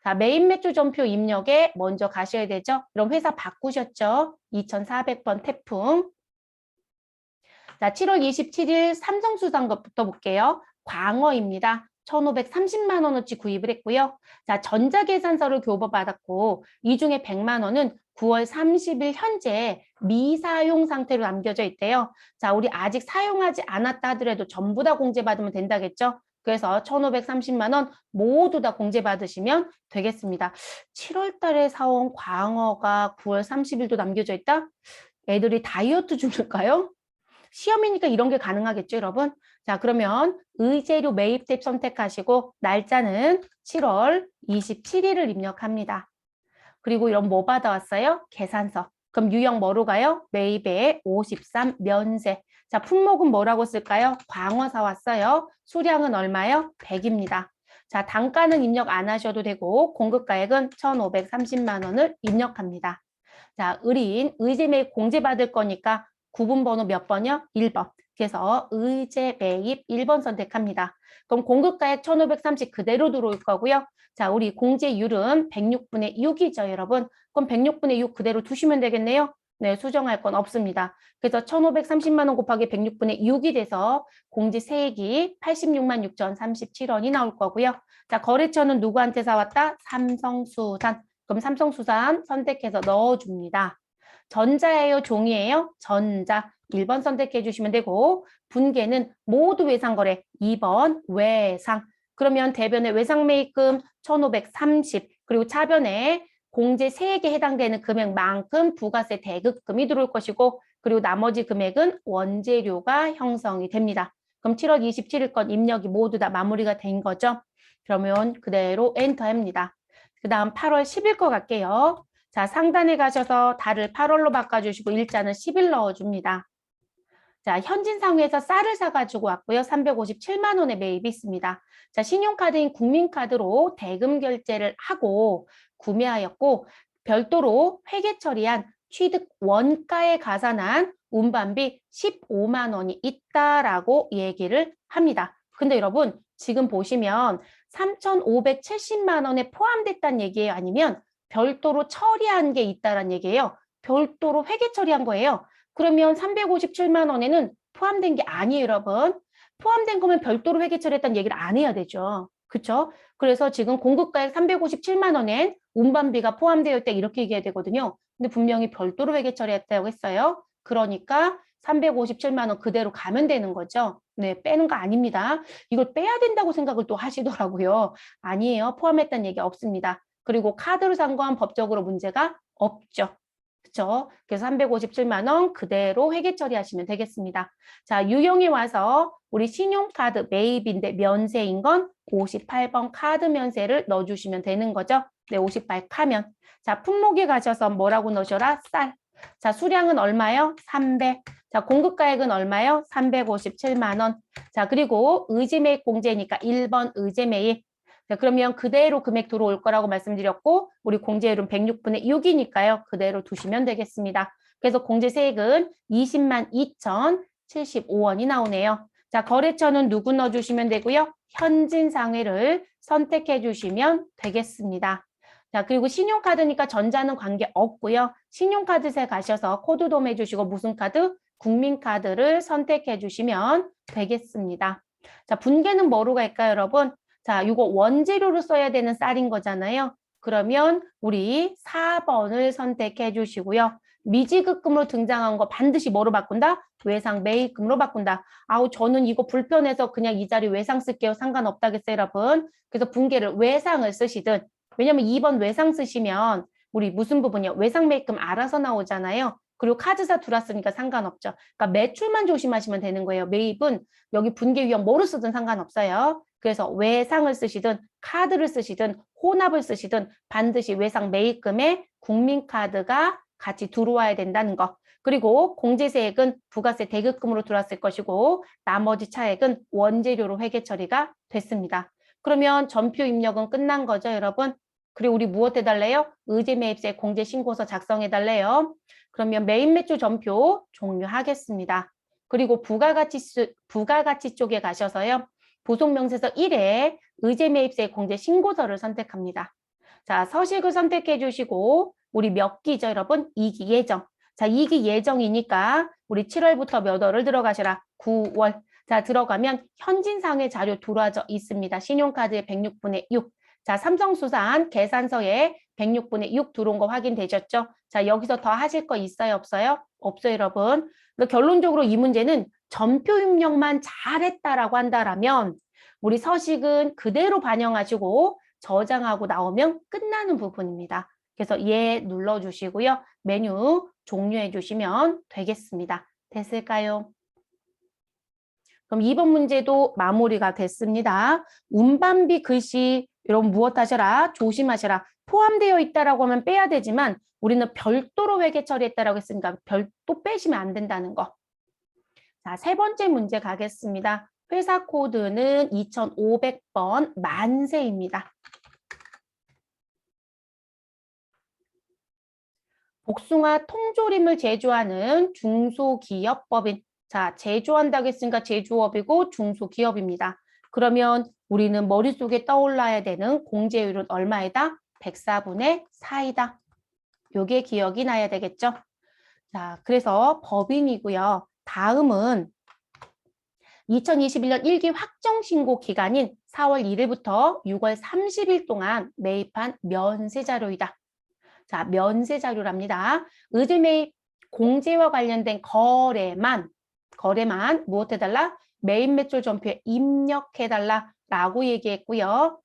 Speaker 1: 자, 매입 매출 전표 입력에 먼저 가셔야 되죠. 그럼 회사 바꾸셨죠? 2400번 태풍. 자, 7월 27일 삼성수산 것부터 볼게요. 광어입니다. 1,530만 원어치 구입을 했고요. 자, 전자계산서를 교부받았고 이 중에 100만 원은 9월 30일 현재 미사용 상태로 남겨져 있대요. 자, 우리 아직 사용하지 않았다 하더라도 전부 다 공제받으면 된다겠죠? 그래서 1,530만 원 모두 다 공제받으시면 되겠습니다. 7월 달에 사온 광어가 9월 30일도 남겨져 있다? 애들이 다이어트 중일까요? 시험이니까 이런 게 가능하겠죠, 여러분? 자, 그러면 의제료 매입 탭 선택하시고 날짜는 7월 27일을 입력합니다. 그리고 이런 뭐 받아왔어요? 계산서. 그럼 유형 뭐로 가요? 매입에 53 면세. 자, 품목은 뭐라고 쓸까요? 광어 사왔어요. 수량은 얼마요? 100입니다. 자, 단가는 입력 안 하셔도 되고 공급가액은 1,530만 원을 입력합니다. 자, 의뢰인 의제 매입 공제받을 거니까 구분 번호 몇 번이요? 1번. 그래서 의제 매입 1번 선택합니다. 그럼 공급가액 1530 그대로 들어올 거고요. 자, 우리 공제율은 106분의 6이죠, 여러분. 그럼 106분의 6 그대로 두시면 되겠네요. 네, 수정할 건 없습니다. 그래서 1530만 원 곱하기 106분의 6이 돼서 공제세액이 86만 6,037원이 나올 거고요. 자, 거래처는 누구한테 사왔다? 삼성수산. 그럼 삼성수산 선택해서 넣어줍니다. 전자예요, 종이예요? 전자. 1번 선택해 주시면 되고 분계는 모두 외상거래. 2번 외상. 그러면 대변의 외상매입금 1530 그리고 차변에 공제세액에 해당되는 금액만큼 부가세 대급금이 들어올 것이고 그리고 나머지 금액은 원재료가 형성이 됩니다. 그럼 7월 27일 건 입력이 모두 다 마무리가 된 거죠. 그러면 그대로 엔터합니다. 그 다음 8월 10일 거 갈게요. 자, 상단에 가셔서 달을 8월로 바꿔주시고 일자는 10일 넣어줍니다. 자, 현진상회에서 쌀을 사가지고 왔고요. 357만 원의 매입이 있습니다. 자, 신용카드인 국민카드로 대금 결제를 하고 구매하였고 별도로 회계 처리한 취득 원가에 가산한 운반비 15만 원이 있다라고 얘기를 합니다. 근데 여러분 지금 보시면 3,570만 원에 포함됐다는 얘기예요? 아니면 별도로 처리한 게 있다는 얘기예요? 별도로 회계 처리한 거예요. 그러면 357만 원에는 포함된 게 아니에요, 여러분. 포함된 거면 별도로 회계 처리했다는 얘기를 안 해야 되죠. 그렇죠? 그래서 지금 공급가액 357만 원엔 운반비가 포함되어 있다 이렇게 얘기해야 되거든요. 근데 분명히 별도로 회계 처리했다고 했어요. 그러니까 357만 원 그대로 가면 되는 거죠. 네, 빼는 거 아닙니다. 이걸 빼야 된다고 생각을 또 하시더라고요. 아니에요. 포함했다는 얘기 없습니다. 그리고 카드로 산 건 법적으로 문제가 없죠. 그렇죠? 그래서 357만 원 그대로 회계 처리하시면 되겠습니다. 자, 유형에 와서 우리 신용카드 매입인데 면세인 건 58번 카드 면세를 넣어주시면 되는 거죠. 네, 58 카면. 자, 품목에 가셔서 뭐라고 넣으셔라? 쌀. 자, 수량은 얼마요? 300. 자, 공급가액은 얼마요? 357만 원. 자, 그리고 의제매입 공제니까 1번 의제매입. 자, 그러면 그대로 금액 들어올 거라고 말씀드렸고 우리 공제율은 106분의 6이니까요. 그대로 두시면 되겠습니다. 그래서 공제세액은 20만 2,075원이 나오네요. 자, 거래처는 누구 넣어주시면 되고요. 현진상회를 선택해 주시면 되겠습니다. 자, 그리고 신용카드니까 전자는 관계 없고요. 신용카드세 가셔서 코드 도매 주시고 무슨 카드? 국민카드를 선택해 주시면 되겠습니다. 자, 분계는 뭐로 갈까요, 여러분? 자, 이거 원재료로 써야 되는 쌀인 거잖아요. 그러면 우리 4번을 선택해 주시고요. 미지급금으로 등장한 거 반드시 뭐로 바꾼다? 외상 매입금으로 바꾼다. 아우 저는 이거 불편해서 그냥 이 자리 외상 쓸게요. 상관없다겠어요, 여러분. 그래서 분계를 외상을 쓰시든 왜냐면 2번 외상 쓰시면 우리 무슨 부분이요? 외상 매입금 알아서 나오잖아요. 그리고 카드사 들어왔으니까 상관없죠. 그러니까 매출만 조심하시면 되는 거예요. 매입은 여기 분계 위험 뭐로 쓰든 상관없어요. 그래서 외상을 쓰시든 카드를 쓰시든 혼합을 쓰시든 반드시 외상 매입금에 국민카드가 같이 들어와야 된다는 거. 그리고 공제세액은 부가세 대급금으로 들어왔을 것이고 나머지 차액은 원재료로 회계 처리가 됐습니다. 그러면 전표 입력은 끝난 거죠, 여러분? 그리고 우리 무엇 해달래요? 의제매입세 공제신고서 작성해달래요. 그러면 매입 매출 전표 종료하겠습니다. 그리고 부가가치 쪽에 가셔서요. 부속명세서 1에 의제매입세 공제신고서를 선택합니다. 자, 서식을 선택해 주시고 우리 몇 기죠, 여러분? 2기 예정. 자, 2기 예정이니까 우리 7월부터 몇 월을 들어가시라. 9월. 자, 들어가면 현진상의 자료 들어와져 있습니다. 신용카드에 106분의 6. 자, 삼성수산 계산서에 106분의 6 들어온 거 확인되셨죠? 자, 여기서 더 하실 거 있어요, 없어요? 없어요, 여러분. 결론적으로 이 문제는 전표 입력만 잘했다라고 한다라면 우리 서식은 그대로 반영하시고 저장하고 나오면 끝나는 부분입니다. 그래서 예 눌러주시고요. 메뉴 종료해 주시면 되겠습니다. 됐을까요? 그럼 2번 문제도 마무리가 됐습니다. 운반비 글씨 여러분 무엇 하셔라? 조심하셔라. 포함되어 있다라고 하면 빼야 되지만 우리는 별도로 회계 처리했다라고 했으니까 별도 빼시면 안 된다는 거. 자, 세 번째 문제 가겠습니다. 회사 코드는 2500번 만세입니다. 복숭아 통조림을 제조하는 중소기업법인 자, 제조한다고 했으니까 제조업이고 중소기업입니다. 그러면 우리는 머릿속에 떠올라야 되는 공제율은 얼마이다? 104분의 4이다. 요게 기억이 나야 되겠죠? 자, 그래서 법인이고요. 다음은 2021년 1기 확정신고 기간인 4월 1일부터 6월 30일 동안 매입한 면세자료이다. 자, 면세자료랍니다. 의제매입 공제와 관련된 거래만 무엇해달라? 매입 매출 전표에 입력해달라라고 얘기했고요.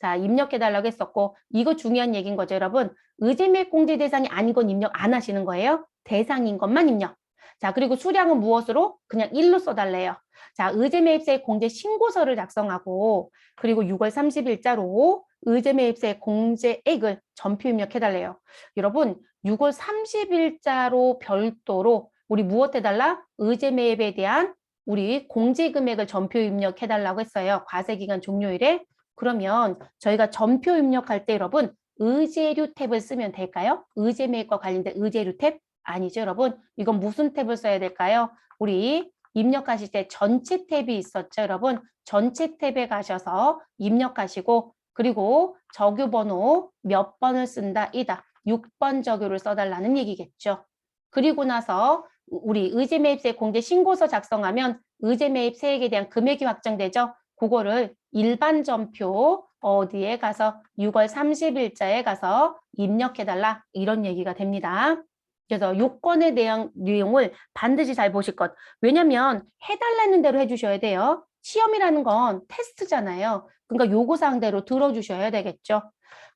Speaker 1: 자, 입력해달라고 했었고, 이거 중요한 얘기인 거죠, 여러분. 의제매입 공제 대상이 아닌 건 입력 안 하시는 거예요. 대상인 것만 입력. 자, 그리고 수량은 무엇으로? 그냥 1로 써달래요. 자, 의제매입세 공제 신고서를 작성하고, 그리고 6월 30일자로 의제매입세 공제액을 전표 입력해달래요. 여러분, 6월 30일자로 별도로 우리 무엇 해달라? 의제매입에 대한 우리 공제금액을 전표 입력해달라고 했어요. 과세기간 종료일에. 그러면 저희가 전표 입력할 때 여러분 의제류 탭을 쓰면 될까요? 의제매입과 관련된 의제류 탭? 아니죠, 여러분. 이건 무슨 탭을 써야 될까요? 우리 입력하실 때 전체 탭이 있었죠, 여러분. 전체 탭에 가셔서 입력하시고 그리고 적유번호 몇 번을 쓴다, 이다. 6번 적유를 써달라는 얘기겠죠. 그리고 나서 우리 의제매입세 공제 신고서 작성하면 의제매입 세액에 대한 금액이 확정되죠. 그거를 일반 전표 어디에 가서 6월 30일자에 가서 입력해달라 이런 얘기가 됩니다. 그래서 요건에 대한 내용을 반드시 잘 보실 것. 왜냐면 해달라는 대로 해주셔야 돼요. 시험이라는 건 테스트잖아요. 그러니까 요구사항대로 들어주셔야 되겠죠.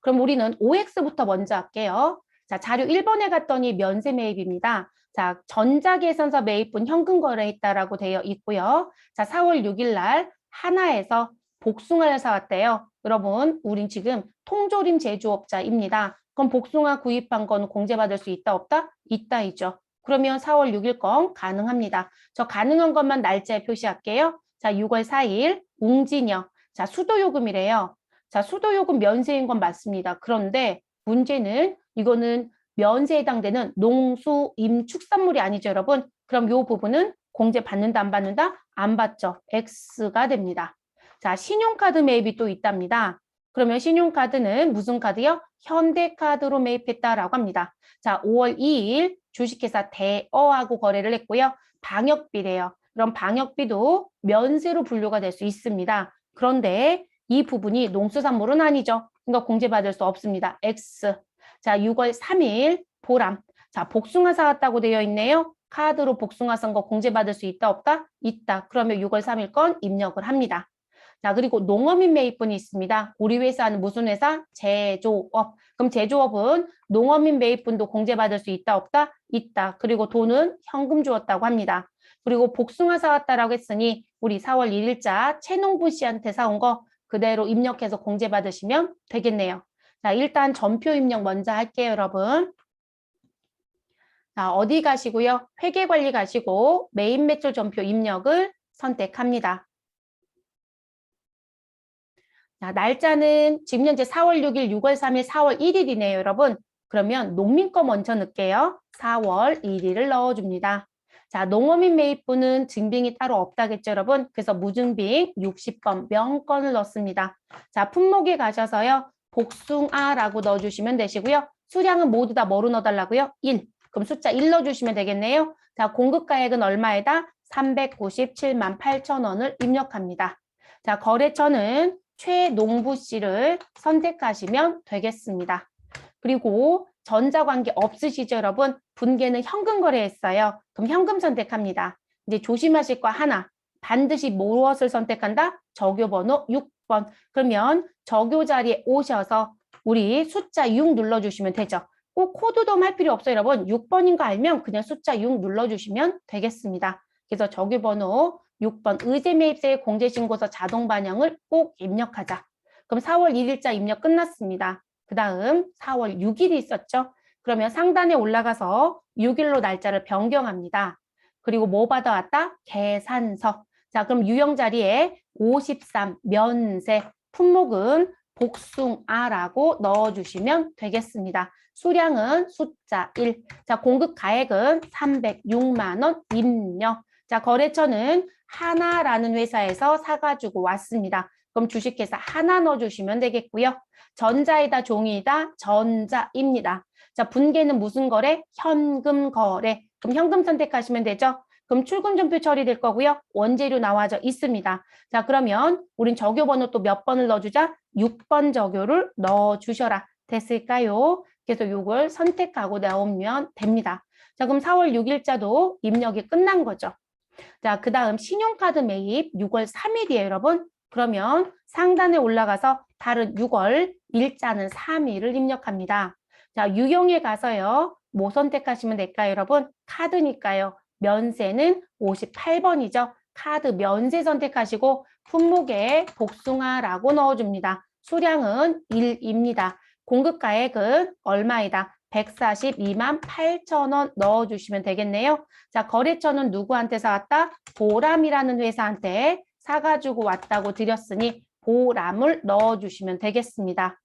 Speaker 1: 그럼 우리는 OX부터 먼저 할게요. 자, 자료 1번에 갔더니 면세 매입입니다. 자, 전자계산서 매입분 현금 거래했다라고 되어 있고요. 자, 4월 6일 날 하나에서 복숭아를 사왔대요. 여러분, 우린 지금 통조림 제조업자입니다. 그럼 복숭아 구입한 건 공제받을 수 있다, 없다? 있다이죠. 그러면 4월 6일 건 가능합니다. 저 가능한 것만 날짜에 표시할게요. 자, 6월 4일 웅진역. 자, 수도요금이래요. 자, 수도요금 면세인 건 맞습니다. 그런데 문제는 이거는 면세에 해당되는 농수, 임, 축산물이 아니죠, 여러분. 그럼 이 부분은 공제 받는다, 안 받는다? 안 받죠. X가 됩니다. 자, 신용카드 매입이 또 있답니다. 그러면 신용카드는 무슨 카드요? 현대카드로 매입했다라고 합니다. 자, 5월 2일 주식회사 대어하고 거래를 했고요. 방역비래요. 그럼 방역비도 면세로 분류가 될 수 있습니다. 그런데 이 부분이 농수산물은 아니죠. 그러니까 공제받을 수 없습니다. X. 자, 6월 3일 보람. 자, 복숭아 사왔다고 되어 있네요. 카드로 복숭아 산 거 공제받을 수 있다, 없다? 있다. 그러면 6월 3일 건 입력을 합니다. 자, 그리고 농업인 매입분이 있습니다. 우리 회사는 무슨 회사? 제조업. 그럼 제조업은 농업인 매입분도 공제받을 수 있다, 없다? 있다. 그리고 돈은 현금 주었다고 합니다. 그리고 복숭아 사왔다라고 했으니 우리 4월 1일자 채농부 씨한테 사온 거 그대로 입력해서 공제받으시면 되겠네요. 자, 일단 전표 입력 먼저 할게요, 여러분. 자, 어디 가시고요? 회계관리 가시고 매입 매출 전표 입력을 선택합니다. 자, 날짜는 지금 현재 4월 6일, 6월 3일, 4월 1일이네요, 여러분. 그러면 농민 거 먼저 넣을게요. 4월 1일을 넣어줍니다. 자, 농어민 매입분은 증빙이 따로 없다겠죠, 여러분. 그래서 무증빙 60번 명건을 넣습니다. 자, 품목에 가셔서요. 복숭아라고 넣어주시면 되시고요. 수량은 모두 다 뭐로 넣어달라고요? 1. 그럼 숫자 1 넣어주시면 되겠네요. 자, 공급가액은 얼마에다? 397만 8천 원을 입력합니다. 자, 거래처는 최농부 씨를 선택하시면 되겠습니다. 그리고 전자관계 없으시죠, 여러분? 분계는 현금 거래했어요. 그럼 현금 선택합니다. 이제 조심하실 거 하나. 반드시 무엇을 선택한다? 적요번호 6번. 그러면 적요 자리에 오셔서 우리 숫자 6 눌러주시면 되죠. 꼭 코드도 할 필요 없어요, 여러분. 6번인 거 알면 그냥 숫자 6 눌러주시면 되겠습니다. 그래서 적요번호 6번 의제매입세 공제신고서 자동 반영을 꼭 입력하자. 그럼 4월 1일자 입력 끝났습니다. 그 다음 4월 6일이 있었죠. 그러면 상단에 올라가서 6일로 날짜를 변경합니다. 그리고 뭐 받아왔다? 계산서. 자, 그럼 유형 자리에 53 면세 품목은 복숭아라고 넣어주시면 되겠습니다. 수량은 숫자 1. 자, 공급 가액은 306만 원 입력. 자, 거래처는 하나라는 회사에서 사가지고 왔습니다. 그럼 주식회사 하나 넣어주시면 되겠고요. 전자이다, 종이이다, 전자입니다. 자, 분계는 무슨 거래? 현금 거래. 그럼 현금 선택하시면 되죠. 그럼 출금 전표 처리될 거고요. 원재료 나와져 있습니다. 자, 그러면 우린 적요 번호 또 몇 번을 넣어주자? 6번 적요를 넣어주셔라. 됐을까요? 그래서 이걸 선택하고 나오면 됩니다. 자, 그럼 4월 6일자도 입력이 끝난 거죠. 자, 그 다음 신용카드 매입 6월 3일이에요, 여러분. 그러면 상단에 올라가서 다른 6월, 일자는 3일을 입력합니다. 자, 유형에 가서요. 뭐 선택하시면 될까요, 여러분? 카드니까요. 면세는 58번이죠. 카드 면세 선택하시고 품목에 복숭아라고 넣어줍니다. 수량은 1입니다. 공급가액은 얼마이다? 142만 8천 원 넣어주시면 되겠네요. 자, 거래처는 누구한테 사왔다? 보람이라는 회사한테 사가지고 왔다고 드렸으니 보람을 넣어주시면 되겠습니다.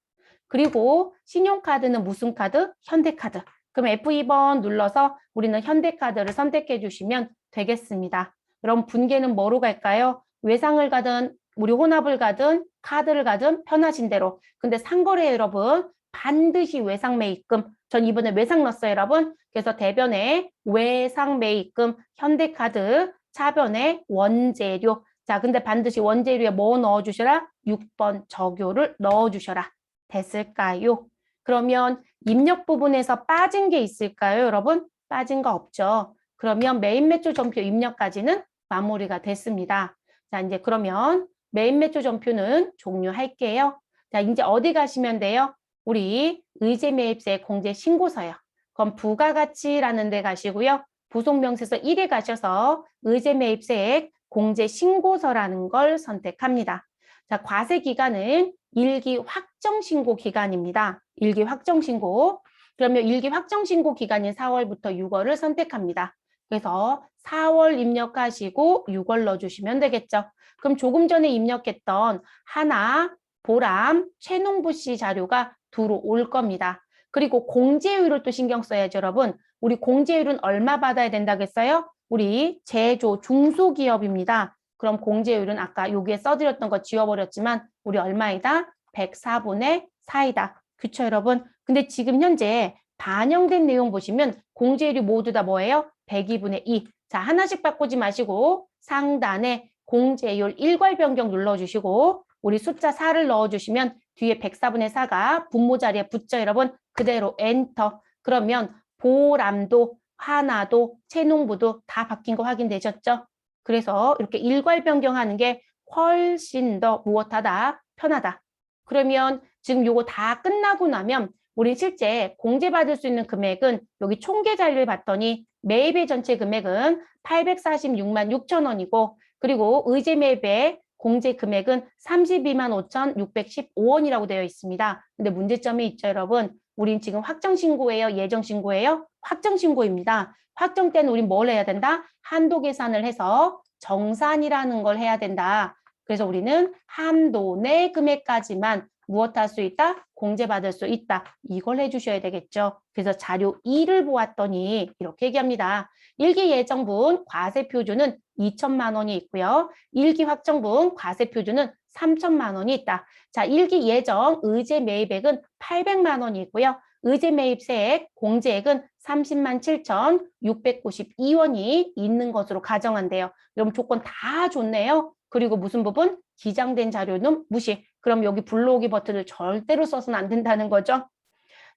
Speaker 1: 그리고 신용카드는 무슨 카드? 현대카드. 그럼 F2번 눌러서 우리는 현대카드를 선택해 주시면 되겠습니다. 그럼 분계는 뭐로 갈까요? 외상을 가든 우리 혼합을 가든 카드를 가든 편하신 대로. 근데 상거래 여러분 반드시 외상 매입금. 전 이번에 외상 넣었어요, 여러분. 그래서 대변에 외상 매입금, 현대카드, 차변에 원재료. 자, 근데 반드시 원재료에 뭐 넣어주셔라? 6번 적요를 넣어주셔라. 됐을까요? 그러면 입력 부분에서 빠진 게 있을까요, 여러분? 빠진 거 없죠. 그러면 메인 매출 전표 입력까지는 마무리가 됐습니다. 자, 이제 그러면 메인 매출 전표는 종료할게요. 자, 이제 어디 가시면 돼요? 우리 의제매입세 공제 신고서요. 그럼 부가가치라는 데 가시고요. 부속명세서 1에 가셔서 의제매입세액 공제 신고서라는 걸 선택합니다. 자, 과세 기간은 일기 확정 신고 기간입니다. 일기 확정 신고. 그러면 일기 확정 신고 기간인 4월부터 6월을 선택합니다. 그래서 4월 입력하시고 6월 넣어주시면 되겠죠. 그럼 조금 전에 입력했던 하나, 보람, 최농부 씨 자료가 들어올 겁니다. 그리고 공제율을 또 신경 써야죠, 여러분. 우리 공제율은 얼마 받아야 된다겠어요? 우리 제조 중소기업입니다. 그럼 공제율은 아까 여기에 써드렸던 거 지워버렸지만 우리 얼마이다? 104분의 4이다. 그쵸, 여러분? 근데 지금 현재 반영된 내용 보시면 공제율이 모두 다 뭐예요? 102분의 2. 자, 하나씩 바꾸지 마시고 상단에 공제율 일괄 변경 눌러주시고 우리 숫자 4를 넣어주시면 뒤에 104분의 4가 분모 자리에 붙죠, 여러분? 그대로 엔터. 그러면 보람도, 하나도, 채농부도 다 바뀐 거 확인되셨죠? 그래서 이렇게 일괄 변경하는 게 훨씬 더 무엇하다? 편하다. 그러면 지금 요거 다 끝나고 나면 우리 실제 공제받을 수 있는 금액은 여기 총계 자리를 봤더니 매입의 전체 금액은 846만 6천 원이고 그리고 의제 매입의 공제 금액은 32만 5,615원이라고 되어 있습니다. 근데 문제점이 있죠, 여러분. 우린 지금 확정 신고예요? 예정 신고예요? 확정 신고입니다. 확정 때는 우린 뭘 해야 된다? 한도 계산을 해서 정산이라는 걸 해야 된다. 그래서 우리는 한도 내 금액까지만 무엇할 수 있다? 공제받을 수 있다. 이걸 해주셔야 되겠죠. 그래서 자료 2를 보았더니 이렇게 얘기합니다. 일기 예정분 과세표준은 2천만 원이 있고요. 일기 확정분 과세표준은 3천만 원이 있다. 자, 일기 예정 의제 매입액은 800만 원이 있고요. 의제 매입세액 공제액은 30만 7,692원이 있는 것으로 가정한대요. 그럼 조건 다 좋네요. 그리고 무슨 부분? 기장된 자료는 무시. 그럼 여기 불러오기 버튼을 절대로 써서는 안 된다는 거죠.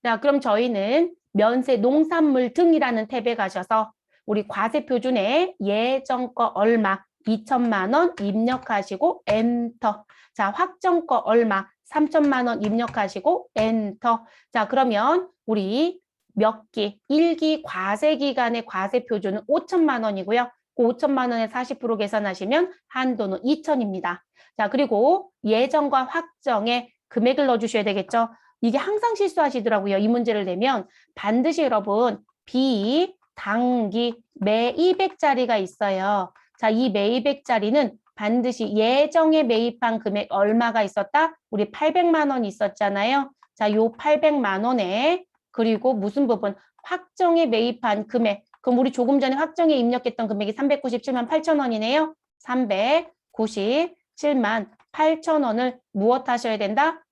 Speaker 1: 자, 그럼 저희는 면세 농산물 등이라는 탭에 가셔서 우리 과세표준에 예정거 얼마 2천만 원 입력하시고 엔터. 자, 확정거 얼마 3천만 원 입력하시고 엔터. 자, 그러면 우리 몇 기? 1기 과세 기간의 과세표준은 5천만 원이고요. 그 5천만 원에 40% 계산하시면 한도는 2천입니다. 자, 그리고 예정과 확정에 금액을 넣어주셔야 되겠죠. 이게 항상 실수하시더라고요. 이 문제를 내면 반드시 여러분 비, 당기, 매입액자리가 있어요. 자, 이 매입액자리는 반드시 예정에 매입한 금액 얼마가 있었다? 우리 800만 원 있었잖아요. 자, 요 800만 원에 그리고 무슨 부분? 확정에 매입한 금액. 그럼 우리 조금 전에 확정에 입력했던 금액이 397만 8천 원이네요. 397만 8천 원을 무엇 하셔야 된다?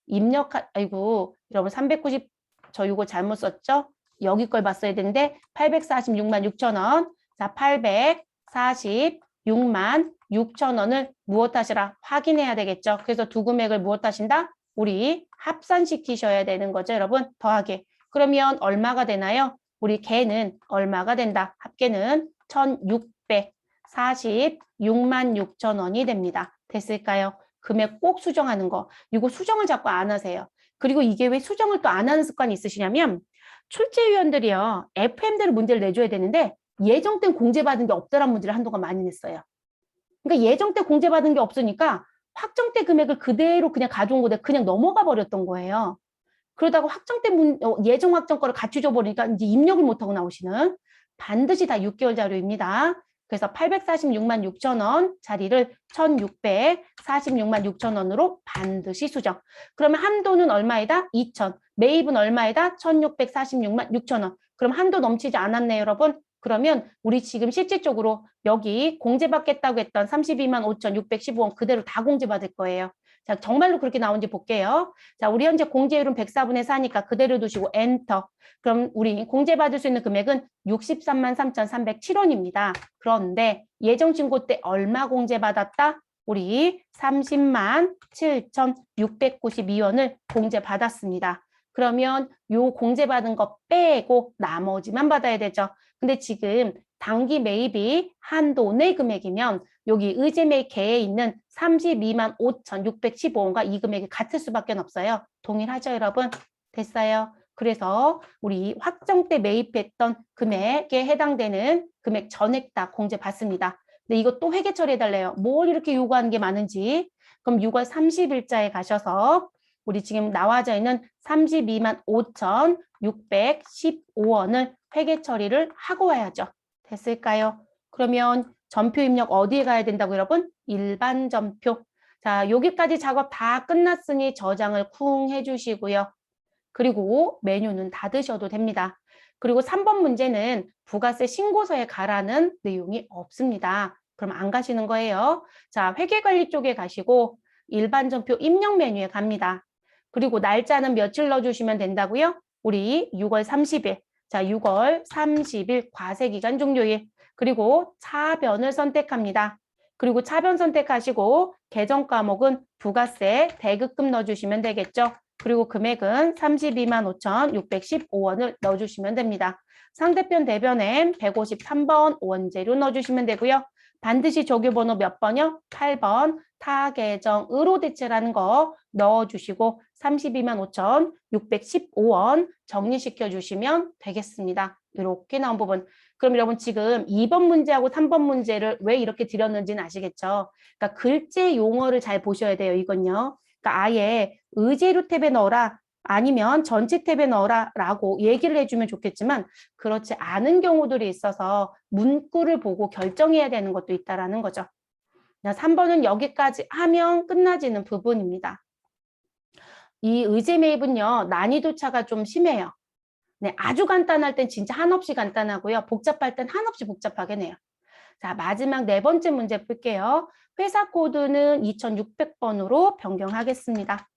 Speaker 1: 아이고, 여러분 390, 저 이거 잘못 썼죠? 여기 걸 봤어야 되는데 846만 6천 원. 자, 846만 6천 원을 무엇 하시라? 확인해야 되겠죠. 그래서 두 금액을 무엇 하신다? 우리 합산시키셔야 되는 거죠, 여러분. 더하기. 그러면 얼마가 되나요? 우리 개는 얼마가 된다? 합계는 1,646만 6천 원이 됩니다. 됐을까요? 금액 꼭 수정하는 거. 이거 수정을 자꾸 안 하세요. 그리고 이게 왜 수정을 또 안 하는 습관이 있으시냐면 출제위원들이요. FM대로 문제를 내줘야 되는데 예정 때 공제받은 게 없더란 문제를 한동안 많이 냈어요. 그러니까 예정 때 공제받은 게 없으니까 확정때 금액을 그대로 그냥 가져온 거데 그냥 넘어가 버렸던 거예요. 그러다가 확정때 예정 확정 거를 같이 줘버리니까 이제 입력을 못하고 나오시는 반드시 다 6개월 자료입니다. 그래서 846만 6천 원 자리를 1,646만 6천 원으로 반드시 수정. 그러면 한도는 얼마이다? 2천. 매입은 얼마이다? 1,646만 6천 원. 그럼 한도 넘치지 않았네요, 여러분. 그러면 우리 지금 실질적으로 여기 공제받겠다고 했던 32만 5,615원 그대로 다 공제받을 거예요. 자, 정말로 그렇게 나온지 볼게요. 자, 우리 현재 공제율은 104분의 4니까 그대로 두시고 엔터. 그럼 우리 공제받을 수 있는 금액은 63만 3,307원입니다. 그런데 예정신고 때 얼마 공제받았다? 우리 30만 7,692원을 공제받았습니다. 그러면 요 공제받은 거 빼고 나머지만 받아야 되죠. 근데 지금 단기 매입이 한도 내 금액이면 여기 의제매입 계에 있는 32만 5,615원과 이 금액이 같을 수밖에 없어요. 동일하죠, 여러분? 됐어요? 그래서 우리 확정 때 매입했던 금액에 해당되는 금액 전액 다 공제 받습니다. 근데 이거 또 회계 처리해달래요. 뭘 이렇게 요구하는 게 많은지. 그럼 6월 30일자에 가셔서 우리 지금 나와져 있는 32만 5,615원을 회계 처리를 하고 와야죠. 됐을까요? 그러면 전표 입력 어디에 가야 된다고 여러분? 일반 전표. 자, 여기까지 작업 다 끝났으니 저장을 쿵 해주시고요. 그리고 메뉴는 닫으셔도 됩니다. 그리고 3번 문제는 부가세 신고서에 가라는 내용이 없습니다. 그럼 안 가시는 거예요. 자, 회계관리 쪽에 가시고 일반 전표 입력 메뉴에 갑니다. 그리고 날짜는 며칠 넣어주시면 된다고요? 우리 6월 30일. 자, 6월 30일 과세기간 종료일. 그리고 차변을 선택합니다. 그리고 차변 선택하시고 계정 과목은 부가세 대급금 넣어주시면 되겠죠. 그리고 금액은 32만 5,615원을 넣어주시면 됩니다. 상대편 대변에 153번 원재료 넣어주시면 되고요. 반드시 조교번호 몇 번이요? 8번 타계정으로 대체라는 거 넣어주시고 32만 5,615원 정리시켜 주시면 되겠습니다. 이렇게 나온 부분. 그럼 여러분 지금 2번 문제하고 3번 문제를 왜 이렇게 드렸는지는 아시겠죠? 그러니까 글재 용어를 잘 보셔야 돼요. 이건요. 그러니까 아예 의제료 탭에 넣어라 아니면 전체 탭에 넣어라 라고 얘기를 해주면 좋겠지만 그렇지 않은 경우들이 있어서 문구를 보고 결정해야 되는 것도 있다라는 거죠. 3번은 여기까지 하면 끝나지는 부분입니다. 이 의제 매입은요. 난이도 차가 좀 심해요. 네, 아주 간단할 땐 진짜 한없이 간단하고요. 복잡할 땐 한없이 복잡하게 내요. 자, 마지막 네 번째 문제 볼게요. 회사 코드는 2600번으로 변경하겠습니다.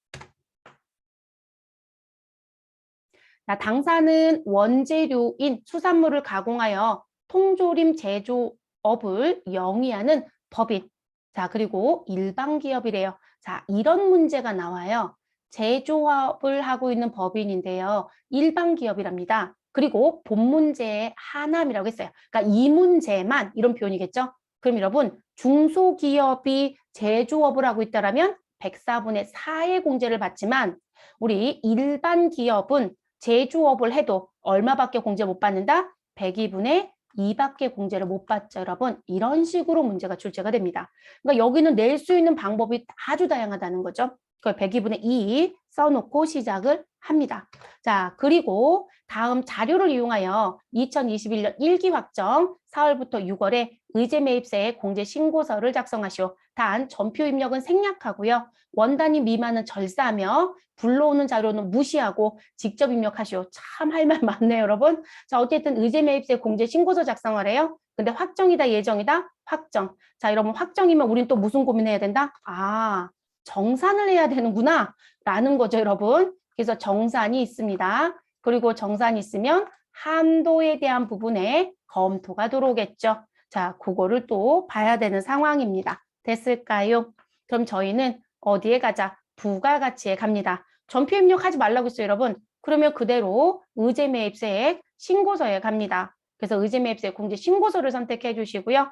Speaker 1: 자, 당사는 원재료인 수산물을 가공하여 통조림 제조업을 영위하는 법인. 자, 그리고 일반 기업이래요. 자, 이런 문제가 나와요. 제조업을 하고 있는 법인인데요. 일반 기업이랍니다. 그리고 본 문제의 하남이라고 했어요. 그러니까 이 문제만 이런 표현이겠죠. 그럼 여러분 중소기업이 제조업을 하고 있다면 104분의 4의 공제를 받지만 우리 일반 기업은 제조업을 해도 얼마밖에 공제 못 받는다? 102분의 2밖에 공제를 못 받죠, 여러분. 이런 식으로 문제가 출제가 됩니다. 그러니까 여기는 낼 수 있는 방법이 아주 다양하다는 거죠. 그걸 102분의 2 써놓고 시작을 합니다. 자, 그리고 다음 자료를 이용하여 2021년 1기 확정 4월부터 6월에 의제 매입세액 공제 신고서를 작성하시오. 단 전표 입력은 생략하고요. 원 단위 미만은 절사하며 불러오는 자료는 무시하고 직접 입력하시오. 참 할 말 많네요, 여러분. 자, 어쨌든 의제 매입세 공제 신고서 작성하래요. 근데 확정이다, 예정이다? 확정. 자, 여러분 확정이면 우린 또 무슨 고민해야 된다? 아, 정산을 해야 되는구나 라는 거죠, 여러분. 그래서 정산이 있습니다. 그리고 정산이 있으면 한도에 대한 부분에 검토가 들어오겠죠. 자, 그거를 또 봐야 되는 상황입니다. 됐을까요? 그럼 저희는 어디에 가자? 부가가치에 갑니다. 전표 입력하지 말라고 했어요, 여러분. 그러면 그대로 의제 매입세액 신고서에 갑니다. 그래서 의제 매입세 공제 신고서를 선택해 주시고요.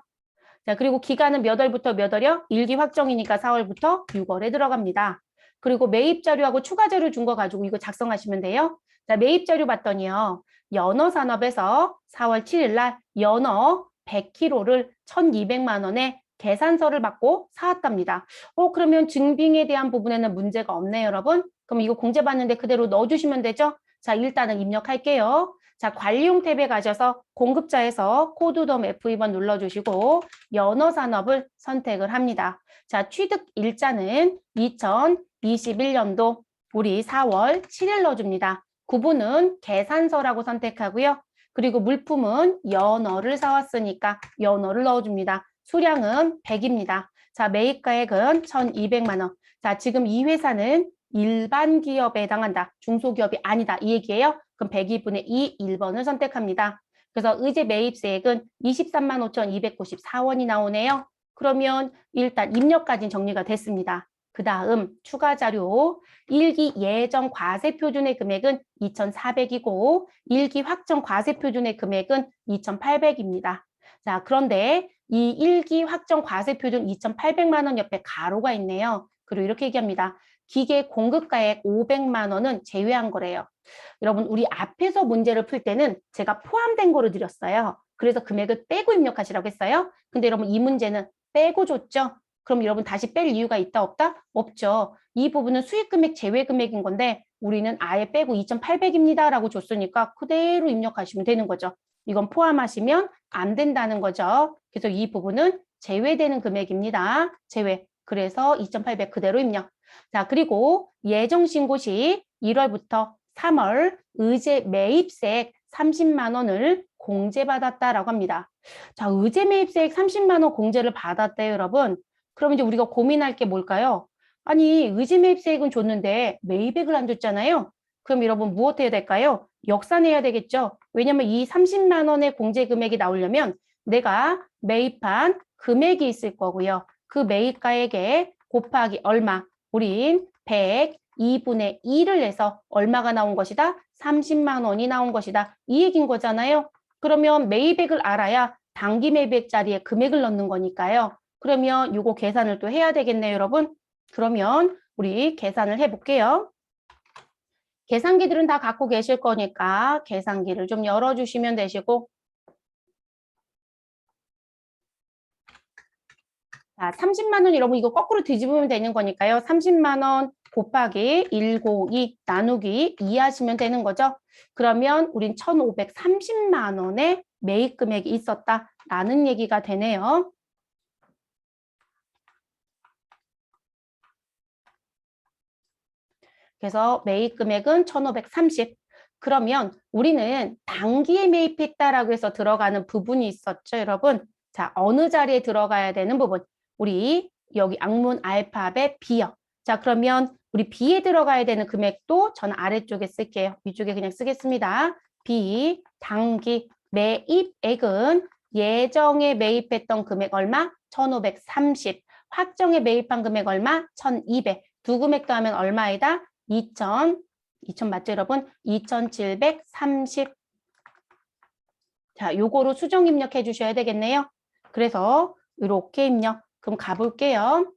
Speaker 1: 자, 그리고 기간은 몇 월부터 몇 월이요? 1기 확정이니까 4월부터 6월에 들어갑니다. 그리고 매입 자료하고 추가 자료 준 거 가지고 이거 작성하시면 돼요. 자, 매입 자료 봤더니요. 연어산업에서 4월 7일 날 연어 100kg를 1,200만 원에 계산서를 받고 사왔답니다. 그러면 증빙에 대한 부분에는 문제가 없네요, 여러분. 그럼 이거 공제받는데 그대로 넣어주시면 되죠? 자, 일단은 입력할게요. 자, 관리용 탭에 가셔서 공급자에서 코드 덤 F2번 눌러주시고 연어산업을 선택을 합니다. 자, 취득 일자는 2021년도 우리 4월 7일 넣어줍니다. 구분은 계산서라고 선택하고요. 그리고 물품은 연어를 사왔으니까 연어를 넣어줍니다. 수량은 100입니다. 자, 매입가액은 1,200만 원. 자, 지금 이 회사는 일반 기업에 해당한다. 중소기업이 아니다. 이 얘기예요. 그럼 102분의 2, 1번을 선택합니다. 그래서 의제 매입세액은 23만 5,294원이 나오네요. 그러면 일단 입력까지 정리가 됐습니다. 그 다음 추가 자료 1기 예정 과세 표준의 금액은 2,400이고 1기 확정 과세 표준의 금액은 2,800입니다. 자, 그런데 이 1기 확정 과세 표준 2,800만 원 옆에 가로가 있네요. 그리고 이렇게 얘기합니다. 기계 공급가액 500만 원은 제외한 거래요. 여러분, 우리 앞에서 문제를 풀 때는 제가 포함된 거를 드렸어요. 그래서 금액을 빼고 입력하시라고 했어요. 근데 여러분, 이 문제는 빼고 줬죠? 그럼 여러분 다시 뺄 이유가 있다 없다? 없죠. 이 부분은 수익금액 제외 금액인 건데 우리는 아예 빼고 2,800입니다 라고 줬으니까 그대로 입력하시면 되는 거죠. 이건 포함하시면 안 된다는 거죠. 그래서 이 부분은 제외되는 금액입니다. 제외. 그래서 2,800 그대로 입력. 자, 그리고 예정신고 시 1월부터 3월 의제 매입세액 30만 원을 공제받았다라고 합니다. 자, 의제 매입세액 30만 원 공제를 받았대요, 여러분. 그럼 이제 우리가 고민할 게 뭘까요? 아니, 의제 매입세액은 줬는데 매입액을 안 줬잖아요. 그럼 여러분 무엇 해야 될까요? 역산해야 되겠죠. 왜냐면 이 30만 원의 공제 금액이 나오려면 내가 매입한 금액이 있을 거고요. 그 매입가액에 곱하기 얼마? 우린 102분의 2를 내서 얼마가 나온 것이다? 30만 원이 나온 것이다. 이 얘기인 거잖아요. 그러면 매입액을 알아야 당기 매입액 자리에 금액을 넣는 거니까요. 그러면 이거 계산을 또 해야 되겠네요, 여러분. 그러면 우리 계산을 해볼게요. 계산기들은 다 갖고 계실 거니까 계산기를 좀 열어주시면 되시고 자, 30만 원 여러분 이거 거꾸로 뒤집으면 되는 거니까요. 30만 원 곱하기 102 나누기 2 하시면 되는 거죠. 그러면 우린 1,530만 원의 매입 금액이 있었다라는 얘기가 되네요. 그래서 매입 금액은 1,530. 그러면 우리는 단기에 매입했다라고 해서 들어가는 부분이 있었죠, 여러분. 자, 어느 자리에 들어가야 되는 부분. 우리 여기 악문 알파벳 B요. 자, 그러면 우리 B에 들어가야 되는 금액도 저는 아래쪽에 쓸게요. 위쪽에 그냥 쓰겠습니다. B, 단기 매입액은 예정에 매입했던 금액 얼마? 1,530. 확정에 매입한 금액 얼마? 1,200. 두 금액 더하면 얼마이다? 2,000 맞죠, 여러분? 2,730. 자, 요거로 수정 입력해 주셔야 되겠네요. 그래서 이렇게 입력. 그럼 가볼게요.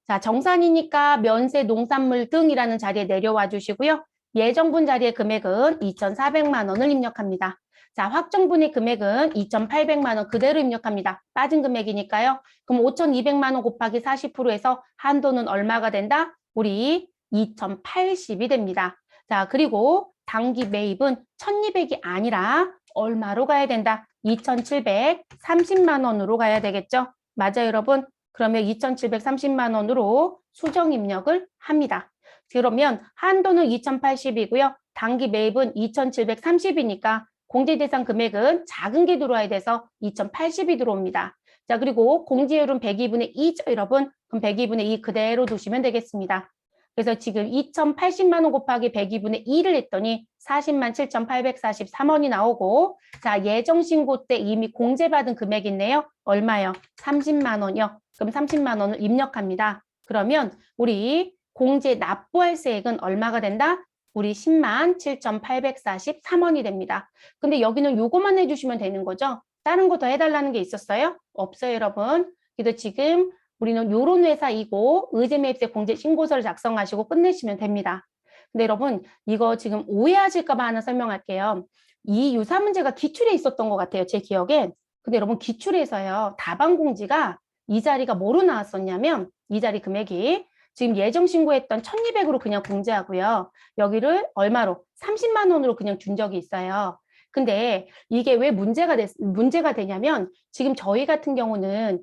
Speaker 1: 자, 정산이니까 면세, 농산물 등이라는 자리에 내려와 주시고요. 예정분 자리의 금액은 2,400만 원을 입력합니다. 자, 확정분의 금액은 2,800만 원 그대로 입력합니다. 빠진 금액이니까요. 그럼 5,200만 원 곱하기 40%에서 한도는 얼마가 된다? 우리 2080이 됩니다. 자, 그리고 단기 매입은 1200이 아니라 얼마로 가야 된다? 2730만 원으로 가야 되겠죠? 맞아요, 여러분? 그러면 2730만 원으로 수정 입력을 합니다. 그러면 한도는 2080이고요. 단기 매입은 2730이니까 공제 대상 금액은 작은 게 들어와야 돼서 2080이 들어옵니다. 자, 그리고 공제율은 102분의 2죠, 여러분? 그럼 102분의 2 그대로 두시면 되겠습니다. 그래서 지금 2080만 원 곱하기 102분의 2를 했더니 40만 7,843원이 나오고, 자, 예정신고 때 이미 공제받은 금액이 있네요. 얼마요? 30만 원이요. 그럼 30만 원을 입력합니다. 그러면 우리 공제 납부할세액은 얼마가 된다? 우리 10만 7,843원이 됩니다. 근데 여기는 요거만 해주시면 되는 거죠? 다른 거 더 해달라는 게 있었어요? 없어요, 여러분. 그래서 지금 우리는 요런 회사이고 의제매입세 공제 신고서를 작성하시고 끝내시면 됩니다. 근데 여러분 이거 지금 오해하실까 봐 하나 설명할게요. 이 유사 문제가 기출에 있었던 것 같아요. 제 기억엔. 근데 여러분 기출에서요. 답안 공지가 이 자리가 뭐로 나왔었냐면 이 자리 금액이 지금 예정 신고했던 1200으로 그냥 공제하고요. 여기를 얼마로? 30만 원으로 그냥 준 적이 있어요. 근데 이게 왜 문제가 되냐면 지금 저희 같은 경우는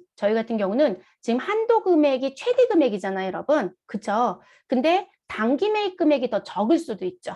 Speaker 1: 지금 한도 금액이 최대 금액이잖아요, 여러분. 그쵸? 근데 단기 매입 금액이 더 적을 수도 있죠.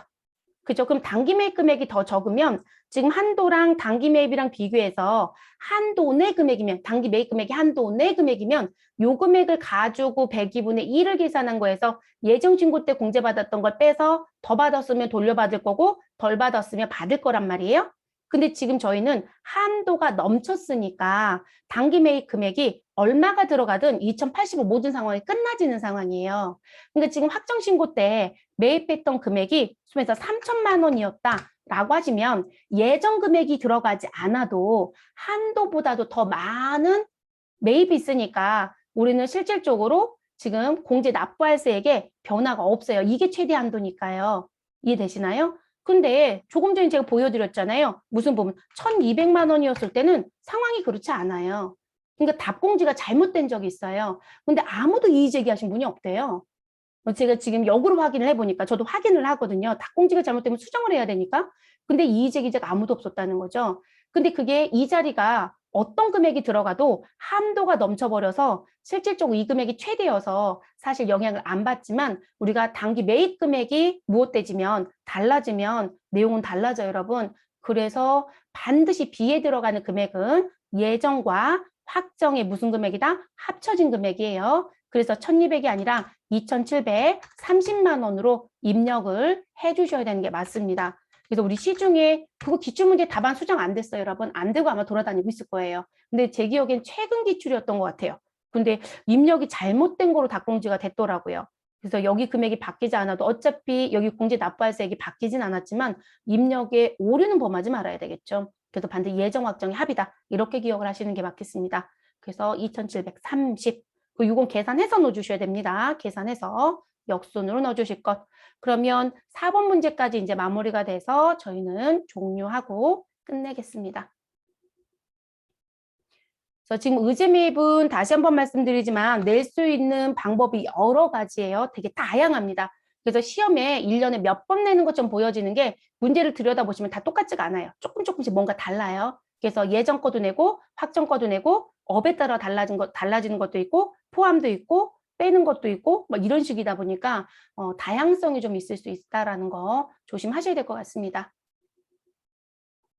Speaker 1: 그죠? 그럼 단기 매입 금액이 더 적으면 지금 한도랑 단기 매입이랑 비교해서 한도 내 금액이면 단기 매입 금액이 한도 내 금액이면 요 금액을 가지고 102분의 1을 계산한 거에서 예정 신고 때 공제받았던 걸 빼서 더 받았으면 돌려받을 거고 덜 받았으면 받을 거란 말이에요. 근데 지금 저희는 한도가 넘쳤으니까 단기 매입 금액이 얼마가 들어가든 2080은 모든 상황이 끝나지는 상황이에요. 근데 지금 확정 신고 때 매입했던 금액이 소에서 3천만 원이었다라고 하시면 예정 금액이 들어가지 않아도 한도보다도 더 많은 매입이 있으니까 우리는 실질적으로 지금 공제 납부할세액에 변화가 없어요. 이게 최대 한도니까요. 이해되시나요? 근데 조금 전에 제가 보여드렸잖아요. 무슨 부분? 1200만 원이었을 때는 상황이 그렇지 않아요. 그러니까 답공지가 잘못된 적이 있어요. 근데 아무도 이의 제기하신 분이 없대요. 제가 지금 역으로 확인을 해보니까 저도 확인을 하거든요. 답공지가 잘못되면 수정을 해야 되니까. 근데 이의 제기자가 아무도 없었다는 거죠. 근데 그게 이 자리가 어떤 금액이 들어가도 한도가 넘쳐버려서 실질적으로 이 금액이 최대여서 사실 영향을 안 받지만 우리가 단기 매입 금액이 무엇되지면 달라지면 내용은 달라져요, 여러분. 그래서 반드시 B에 들어가는 금액은 예정과 확정의 무슨 금액이다? 합쳐진 금액이에요. 그래서 1200이 아니라 2730만 원으로 입력을 해주셔야 되는 게 맞습니다. 그래서 우리 시중에 그거 기출문제 답안 수정 안 됐어요, 여러분. 안 되고 아마 돌아다니고 있을 거예요. 근데 제 기억엔 최근 기출이었던 것 같아요. 근데 입력이 잘못된 거로 답공지가 됐더라고요. 그래서 여기 금액이 바뀌지 않아도 어차피 여기 공제 납부할세액이 바뀌진 않았지만 입력에 오류는 범하지 말아야 되겠죠. 그래서 반드시 예정 확정이 합의다. 이렇게 기억을 하시는 게 맞겠습니다. 그래서 2730. 그 요건 계산해서 넣어주셔야 됩니다. 계산해서 역순으로 넣어주실 것. 그러면 4번 문제까지 이제 마무리가 돼서 저희는 종료하고 끝내겠습니다. 그래서 지금 의제 매입은 다시 한번 말씀드리지만 낼 수 있는 방법이 여러 가지예요. 되게 다양합니다. 그래서 시험에 1년에 몇 번 내는 것처럼 보여지는 게 문제를 들여다보시면 다 똑같지가 않아요. 조금씩 뭔가 달라요. 그래서 예정 거도 내고 확정 거도 내고 업에 따라 달라지는 것도 있고 포함도 있고 빼는 것도 있고 뭐 이런 식이다 보니까 다양성이 좀 있을 수 있다라는 거 조심하셔야 될 것 같습니다.